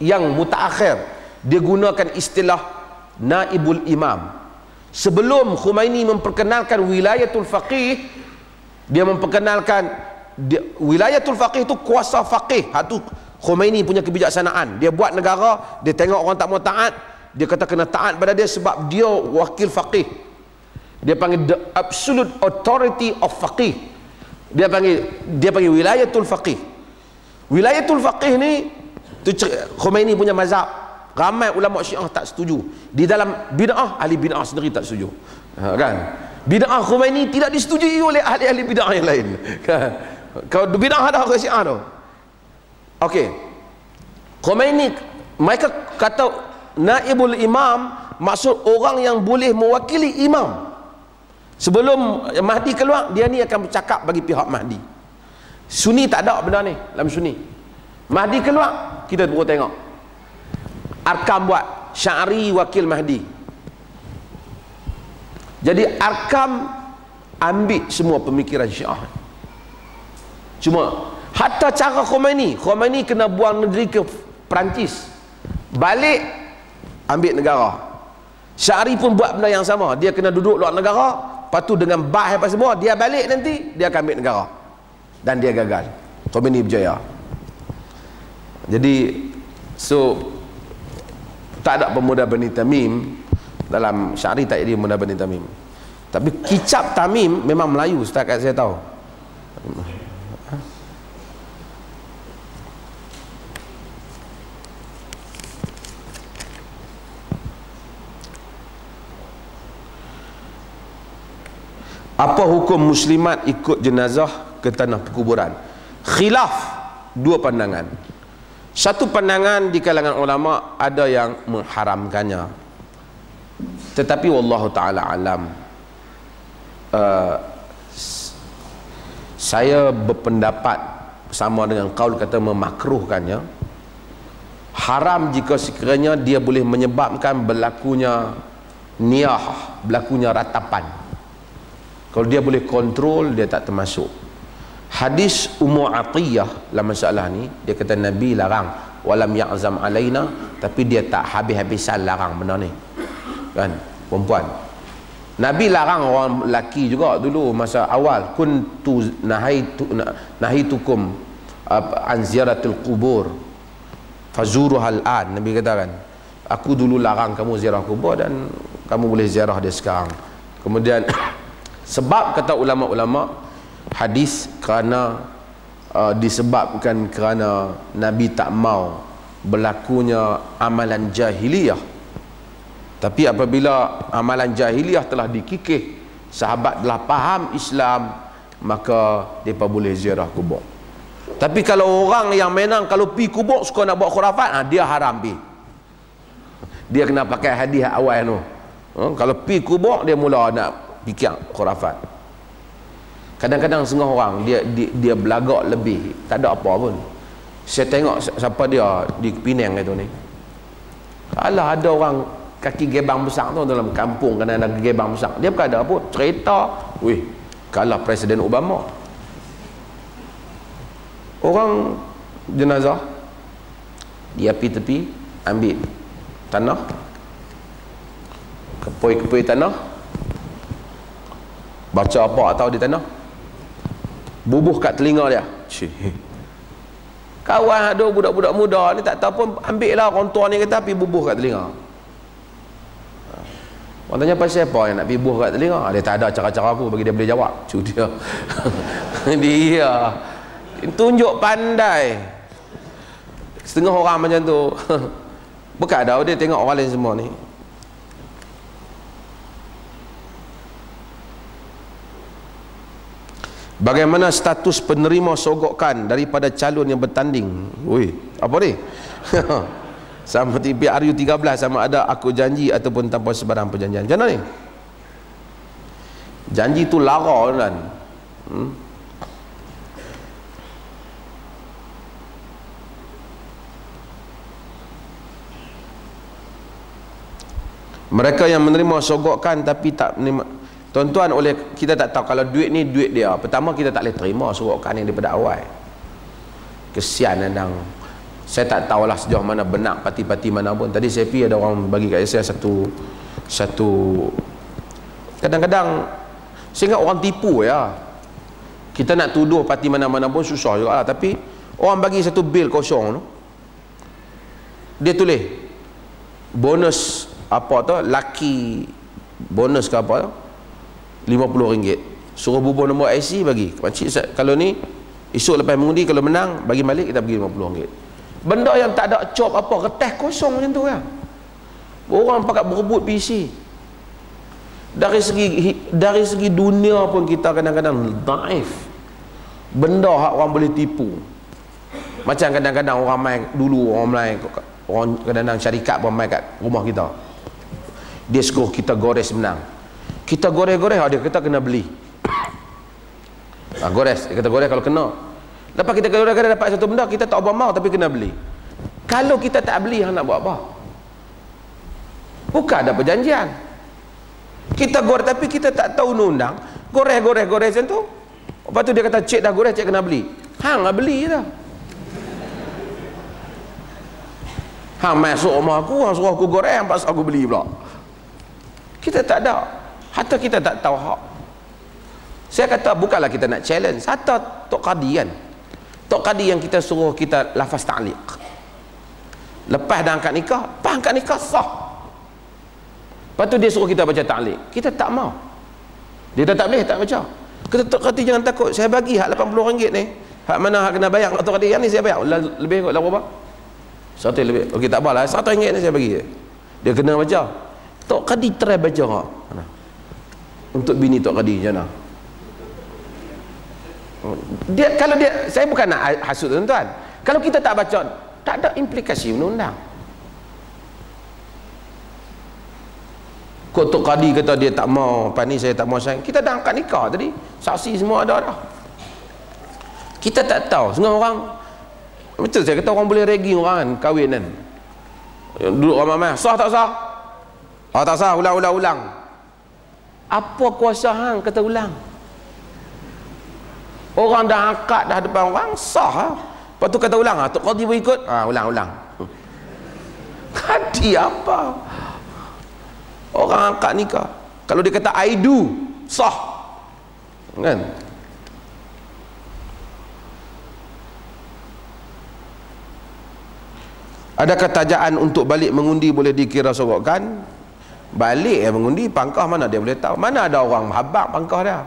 yang mutaakhir, dia gunakan istilah naibul imam. Sebelum Khomeini memperkenalkan wilayatul faqih, dia memperkenalkan wilayatul faqih itu kuasa faqih. Hak tu Khomeini punya kebijaksanaan. Dia buat negara, dia tengok orang tak mau taat, dia kata kena taat pada dia sebab dia wakil faqih. Dia panggil the absolute authority of faqih. Dia panggil wilayatul faqih. Wilayatul faqih ni tu Khomeini punya mazhab. Ramai ulama Syiah tak setuju. Di dalam bid'ah, ahli bid'ah sendiri tak setuju. Kan? Bid'ah Khomeini tidak disetujui oleh ahli-ahli bid'ah yang lain. Kan? Kalau bid'ah ada ke Syiah tu. Okey. Khomeini mereka kata naibul imam maksud orang yang boleh mewakili imam. Sebelum Mahdi keluar, dia ni akan bercakap bagi pihak Mahdi. Sunni tak ada benda ni dalam Sunni. Mahdi keluar, kita perlu tengok. Arqam buat Sya'ri wakil Mahdi. Jadi Arqam ambil semua pemikiran Syiah. Cuma hatta cara Khomeini kena buang negeri ke Perancis, balik ambil negara. Sya'ri pun buat benda yang sama. Dia kena duduk luar negara, lepas tu dengan bah apa semua, dia balik nanti dia akan ambil negara. Dan dia gagal. Khomeini berjaya. Jadi tak ada pemuda Bani Tamim dalam Sya'ri, tak jadi pemuda Bani Tamim. Tapi kicap Tamim memang Melayu setakat saya tahu. Apa hukum muslimat ikut jenazah ke tanah perkuburan? Khilaf, dua pandangan. Satu pandangan di kalangan ulama ada yang mengharamkannya. Tetapi wallahu taala alam, saya berpendapat sama dengan qaul kata memakruhkannya. Haram jika sekiranya dia boleh menyebabkan berlakunya niyah, berlakunya ratapan. Kalau dia boleh kontrol, dia tak termasuk. Hadis Ummu Atiyah dalam masalah ni, dia kata Nabi larang walam ya'zam alaina, tapi dia tak habis-habisan larang benda ni. Kan? Perempuan. Nabi larang orang lelaki juga dulu masa awal, kuntu nahitukum an ziyaratil qubur fazuruha al-an. Nabi kata kan, aku dulu larang kamu ziarah kubur dan kamu boleh ziarah dia sekarang. Kemudian sebab kata ulama-ulama hadis kerana disebabkan kerana Nabi tak mau berlakunya amalan jahiliyah. Tapi apabila amalan jahiliyah telah dikikih, sahabat telah faham Islam, maka mereka boleh ziarah kubur. Tapi kalau orang yang memang kalau pi kubur suka nak buat khurafat, dia haram pi. Dia kena pakai hadis awal tu. Kalau pi kubur dia mula nak fikir khurafat. Kadang-kadang setengah orang dia belagak lebih, tak ada apa pun. Saya tengok siapa dia di Penang itu ni. Alah, ada orang kaki gebang besar tu dalam kampung, kena ada gebang besar. Dia bukan ada apa, cerita, weh, kalah Presiden Obama. Orang jenazah dia pergi tepi, ambil tanah, kepui-kepui tanah, baca apa tahu di tanah, bubuh kat telinga dia. Kawan ada budak-budak muda ni tak tahu pun, ambil lah orang tua ni kata, pergi bubuh kat telinga. Orang tanya pasal apa yang nak pergi buh kat telinga? Dia tak ada cara-cara aku bagi dia boleh jawab. Cu dia. Dia tunjuk pandai. Setengah orang macam tu. Bukan ada dia tengok orang lain semua ni. Bagaimana status penerima sogokan daripada calon yang bertanding? Oi, apa ni? Sama seperti PRU13, sama ada aku janji ataupun tanpa sebarang perjanjian. Macam mana ni? Janji tu lara kan? Mereka yang menerima sogokan tapi tak menerima. Tuan-tuan, oleh kita tak tahu kalau duit ni duit dia. Pertama kita tak boleh terima sogokan yang daripada awal. Kesian nandang. Saya tak tahulah sejauh mana benar parti-parti mana pun. Tadi saya pergi ada orang bagi kat saya satu kadang-kadang saya ingat orang tipu ya. Kita nak tuduh parti mana-mana pun susah juga lah. Tapi orang bagi satu bil kosong tu, dia tulis bonus apa tu, lucky bonus ke apa tu, RM50. Suruh bubuh nombor IC bagi. Makcik kalau ni esok lepas mengundi kalau menang bagi balik kita bagi RM50. Benda yang tak ada cop apa, kertas kosong macam tu ya. Orang pakat berebut PC. Dari segi dunia pun kita kadang-kadang daif. Benda hak orang boleh tipu. Macam kadang-kadang orang main dulu, orang kadang-kadang syarikat pun main kat rumah kita. Dia suruh kita gores menang. Kita gores-gores, dia kata kena beli. Gores, dia kata gores kalau kena. Lepas kita kadang-kadang dapat satu benda, kita tak apa mau tapi kena beli. Kalau kita tak beli, nak buat apa? Bukan ada perjanjian. Kita gores tapi kita tak tahu undang. Gores macam tu. Lepas tu dia kata cik dah gores, cik kena beli. Hang nak beli dah. Hang masuk rumah aku, hang suruh aku gores, hang pasal aku beli pula. Kita tak ada. Hatta kita tak tahu hak. Saya kata bukanlah kita nak challenge. Hatta Tok Qadi kan. Tok Qadi yang kita suruh kita lafaz ta'liq. Lepas dah angkat nikah, sah. Lepas tu dia suruh kita baca ta'liq. Kita tak mau. Dia tak boleh tak baca. Kata Tok Qadi jangan takut, saya bagi hak RM80 ni. Hak mana hak kena bayar Tok Qadi, yang ni saya bayar. Lebih kot lah berapa? 100 lebih. Okey tak apalah, RM100 ni saya bagi. Dia kena baca. Tok Qadi try baca hak. Untuk bini Tok Qadi macam mana? Kalau dia, saya bukan nak hasut tuan-tuan. Kalau kita tak baca, tak ada implikasi undang-undang. Kok Tok Qadi kata dia tak mau, apa ni saya tak mau sayang. Kita dah angkat nikah tadi, saksi semua ada dah. Kita tak tahu. Setengah orang, betul saya kata orang boleh ragging orang kan, kahwin kan. Duduk ramai-ramai, sah tak sah? Tak sah, ulang. Apa kuasa hang kata ulang? Orang dah angkat dah depan orang, sah lah. Lepas tu kata ulang, Tok Qadi pun ikut, ulang. Qadi apa? Orang angkat nikah. Kalau dia kata I do, sah. Kan? Adakah tajaan untuk balik mengundi boleh dikira sogokan? Balik mengundi, pangkah mana dia boleh tahu? Mana ada orang habaq pangkah dia?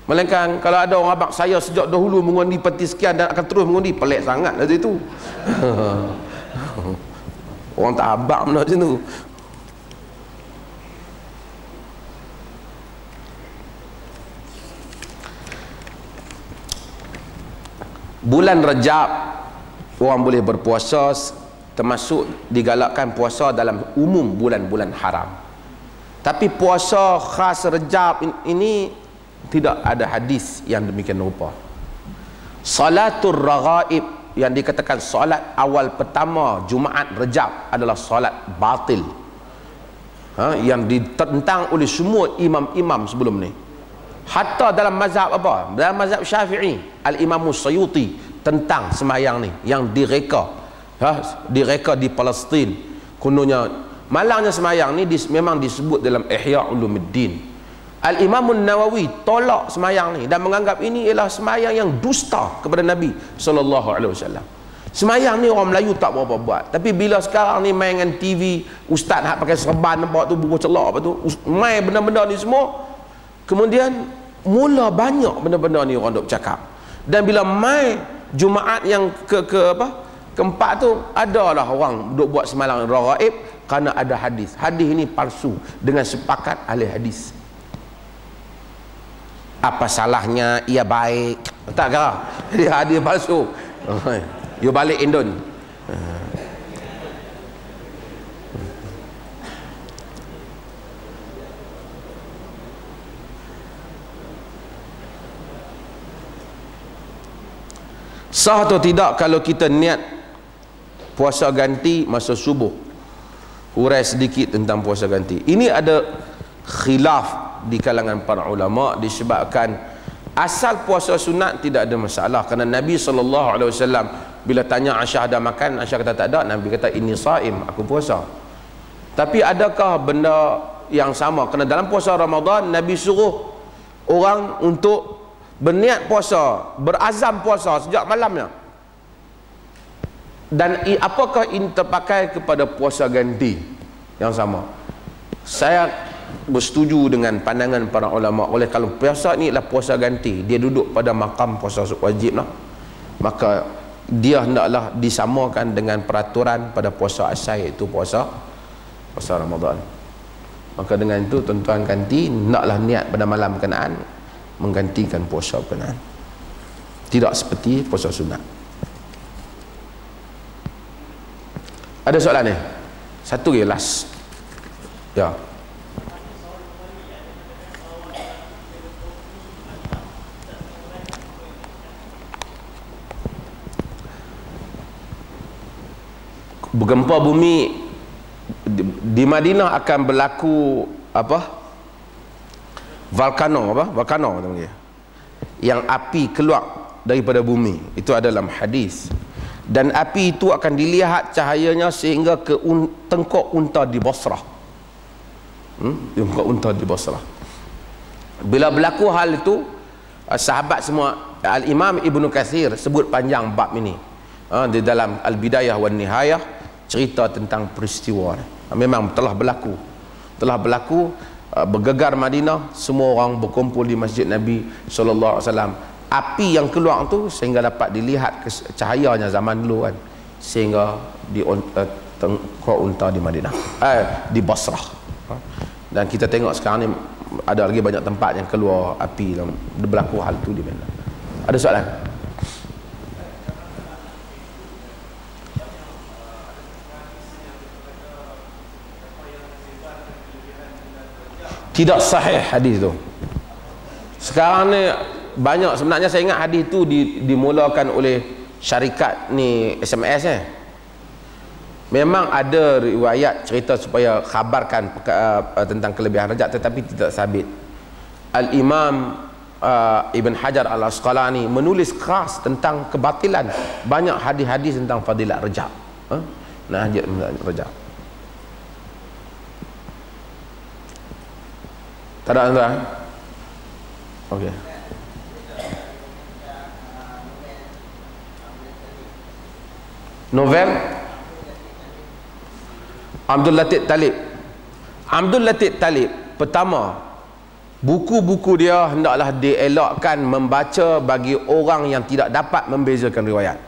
Melainkan kalau ada orang abang saya sejak dahulu mengundi parti sekian dan akan terus mengundi, pelik sangat lah itu. Orang tak abang mana macam tu. Bulan Rajab orang boleh berpuasa, termasuk digalakkan puasa dalam umum bulan-bulan haram. Tapi puasa khas Rajab ini tidak ada hadis yang demikian rupa. Salatul Raghaib yang dikatakan solat awal pertama Jumaat Rajab adalah solat batil. Yang ditentang oleh semua imam-imam sebelum ni. Hatta dalam mazhab apa? Dalam mazhab Syafi'i, Al-Imam Suyuti tentang sembahyang ni yang direka. Direka di Palestin. Kononnya malangnya sembahyang ni memang disebut dalam Ihya Ulumuddin. Al-Imam Nawawi tolak sembahyang ni dan menganggap ini ialah sembahyang yang dusta kepada Nabi SAW. Semayang ni orang Melayu tak berapa buat. Tapi bila sekarang ni main dengan TV, ustaz hak pakai serban nampak tu, buku celak apa tu, main benda-benda ni semua, kemudian mula banyak benda-benda ni orang duk cakap. Dan bila main Jumaat yang keempat tu, adalah orang duk buat semalang raghaib kerana ada hadis. Hadis ini palsu dengan sepakat ahli hadis. Apa salahnya? Ia baik. Tak kira dia hadis palsu. You balik Indon. Sah atau tidak kalau kita niat puasa ganti masa subuh? Hurai sedikit tentang puasa ganti. Ini ada khilaf di kalangan para ulama disebabkan asal puasa sunat tidak ada masalah, kerana Nabi SAW bila tanya Aisyah ada makan, Aisyah kata tak ada, Nabi kata ini saim, aku puasa. Tapi adakah benda yang sama? Kerana dalam puasa Ramadan Nabi suruh orang untuk berniat puasa, berazam puasa sejak malamnya. Dan apakah ini terpakai kepada puasa ganti yang sama? Saya bersetuju dengan pandangan para ulama. Oleh kalau puasa ni adalah puasa ganti, dia duduk pada makam puasa wajib lah, maka dia hendaklah disamakan dengan peraturan pada puasa asal, iaitu puasa Ramadan. Maka dengan itu tuan-tuan ganti hendaklah niat pada malam berkenaan menggantikan puasa berkenaan, tidak seperti puasa sunat. Ada soalan ni? Satu lagi last. Ya. Gempa bumi di Madinah akan berlaku apa? Volcano yang api keluar daripada bumi. Itu adalah dalam hadis. Dan api itu akan dilihat cahayanya sehingga ke tengkok unta di Basrah. Tengkok unta di Basrah. Bila berlaku hal itu, sahabat semua, Al-Imam Ibnu Katsir sebut panjang bab ini di dalam Al-Bidayah wan Nihayah, cerita tentang peristiwa ni. Memang telah berlaku bergegar Madinah, semua orang berkumpul di masjid Nabi SAW. Api yang keluar tu sehingga dapat dilihat cahayanya zaman dulu kan, sehingga di tengkok unta di Madinah, di Basrah. Dan kita tengok sekarang ni ada lagi banyak tempat yang keluar api, berlaku hal tu di mana. Ada soalan? Tidak sahih hadis tu. Sekarang ni banyak, sebenarnya saya ingat hadis tu dimulakan oleh syarikat ni SMS Memang ada riwayat cerita supaya khabarkan tentang kelebihan rajab, tetapi tidak sabit. Al-Imam Ibn Hajar Al-Asqalani menulis khas tentang kebatilan banyak hadis-hadis tentang fadilat rajab. Nah, rajab. Tak ada tuan? Okey. Novel Abdul Latif Talib. Abdul Latif Talib, pertama, buku-buku dia hendaklah dielakkan membaca bagi orang yang tidak dapat membezakan riwayat.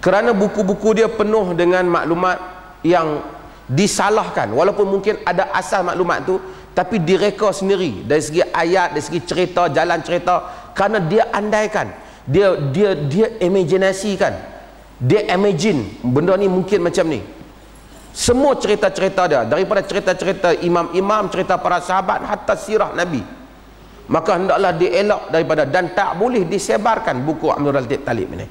Kerana buku-buku dia penuh dengan maklumat yang disalahkan, walaupun mungkin ada asal maklumat tu, tapi direka sendiri dari segi ayat, dari segi cerita, jalan cerita, kerana dia andaikan, dia imajinasikan, dia imagine benda ni mungkin macam ni. Semua cerita-cerita dia, daripada cerita-cerita imam-imam, cerita para sahabat, hatta sirah Nabi, maka hendaklah dielak daripada, dan tak boleh disebarkan buku Abdul Latif Talib ini.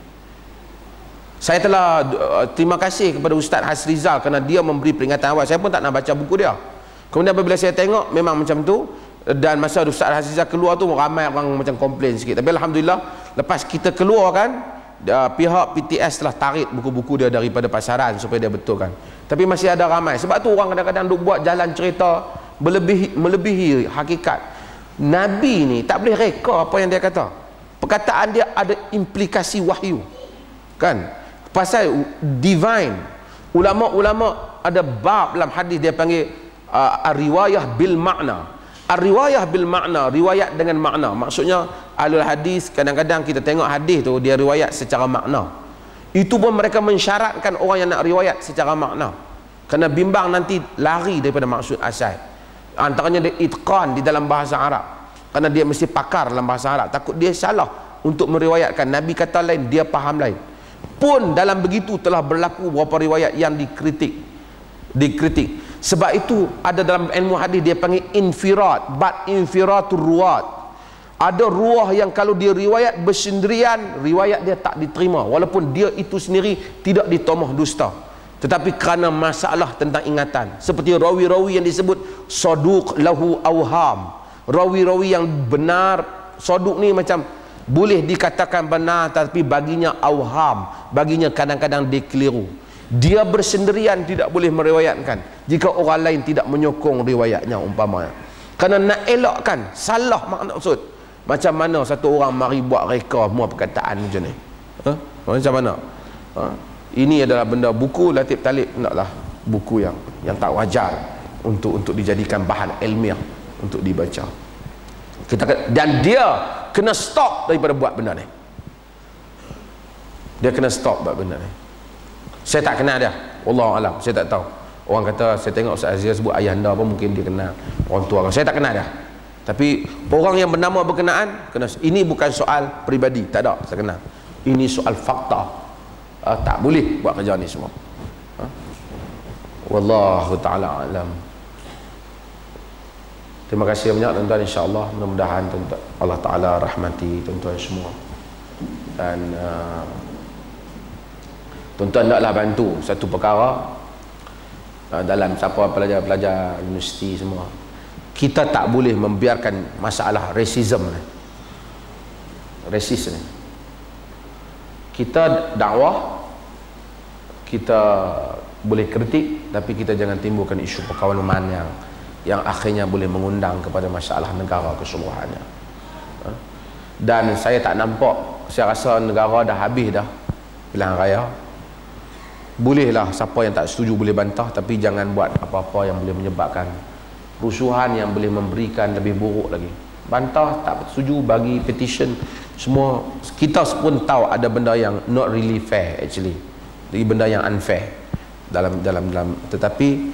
Saya telah terima kasih kepada Ustaz Hasrizal kerana dia memberi peringatan awal. Saya pun tak nak baca buku dia. Kemudian apabila saya tengok memang macam tu, dan masa Ustaz Hasrizal keluar tu ramai orang macam komplain sikit. Tapi alhamdulillah lepas kita keluar kan, pihak PTS telah tarik buku-buku dia daripada pasaran supaya dia betulkan. Tapi masih ada ramai. Sebab tu orang kadang-kadang duk buat jalan cerita melebihi hakikat. Nabi ni tak boleh reka apa yang dia kata. Perkataan dia ada implikasi wahyu. Kan? pasal divine. Ulama-ulama ada bab dalam hadis dia panggil riwayah bil makna. Riwayah bil makna, riwayat dengan makna. Maksudnya ahlul hadis kadang-kadang kita tengok hadis tu dia riwayat secara makna. Itu pun mereka mensyaratkan orang yang nak riwayat secara makna. Kerana bimbang nanti lari daripada maksud asal. Antaranya dia itqan di dalam bahasa Arab. Kerana dia mesti pakar dalam bahasa Arab. Takut dia salah untuk meriwayatkan. Nabi kata lain, dia faham lain. Pun dalam begitu telah berlaku beberapa riwayat yang dikritik. Sebab itu ada dalam ilmu hadis dia panggil infirad, infiratur ruwat. Ada ruah yang kalau dia riwayat bersendirian, riwayat dia tak diterima walaupun dia itu sendiri tidak ditomoh dusta. Tetapi kerana masalah tentang ingatan, seperti rawi-rawi yang disebut saduq lahu awham. Rawi-rawi yang benar, saduq ni macam boleh dikatakan benar tapi baginya awham, baginya kadang-kadang dia keliru. Dia bersendirian tidak boleh meriwayatkan jika orang lain tidak menyokong riwayatnya umpamanya. Kerana nak elakkan salah maksud. Macam mana satu orang mari buat reka semua perkataan macam ni? Macam mana? Ini adalah benda buku Latif Talib, naklah buku yang tak wajar untuk dijadikan bahan ilmiah untuk dibaca. Dan dia kena stop daripada buat benda ni. Dia kena stop buat benda ni. Saya tak kenal dia, wallahu alam, saya tak tahu. Orang kata, saya tengok Ustaz Azizah sebut ayahanda apa, mungkin dia kenal orang tua. Saya tak kenal dia. Tapi orang yang bernama berkenaan kena. Ini bukan soal peribadi, tak ada, saya kenal. Ini soal fakta. Tak boleh buat kerja ni semua. Wallahu ta'ala alam. Terima kasih banyak tuan-tuan, insya-Allah mudah-mudahan tuan-tuan Allah Taala rahmati tuan-tuan semua. Dan tuan-tuan naklah bantu satu perkara dalam siapa pelajar-pelajar universiti semua. Kita tak boleh membiarkan masalah racism ni. Rasis ni. Kita dakwah, kita boleh kritik, tapi kita jangan timbulkan isu perkawanan yang akhirnya boleh mengundang kepada masalah negara keseluruhannya. Dan saya tak nampak, saya rasa negara dah habis dah pilihan raya. Bolehlah siapa yang tak setuju boleh bantah, tapi jangan buat apa-apa yang boleh menyebabkan rusuhan yang boleh memberikan lebih buruk lagi. Bantah, tak setuju, bagi petition semua. Kita pun tahu ada benda yang not really fair actually, jadi benda yang unfair dalam tetapi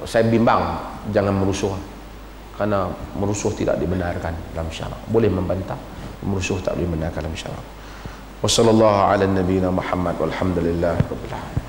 saya bimbang jangan merusuh, kerana merusuh tidak dibenarkan dalam syarak. Boleh membantah, merusuh tak boleh dibenarkan dalam syarak. Wassallallahu ala nabiyina Muhammad walhamdulillah rabbil alamin.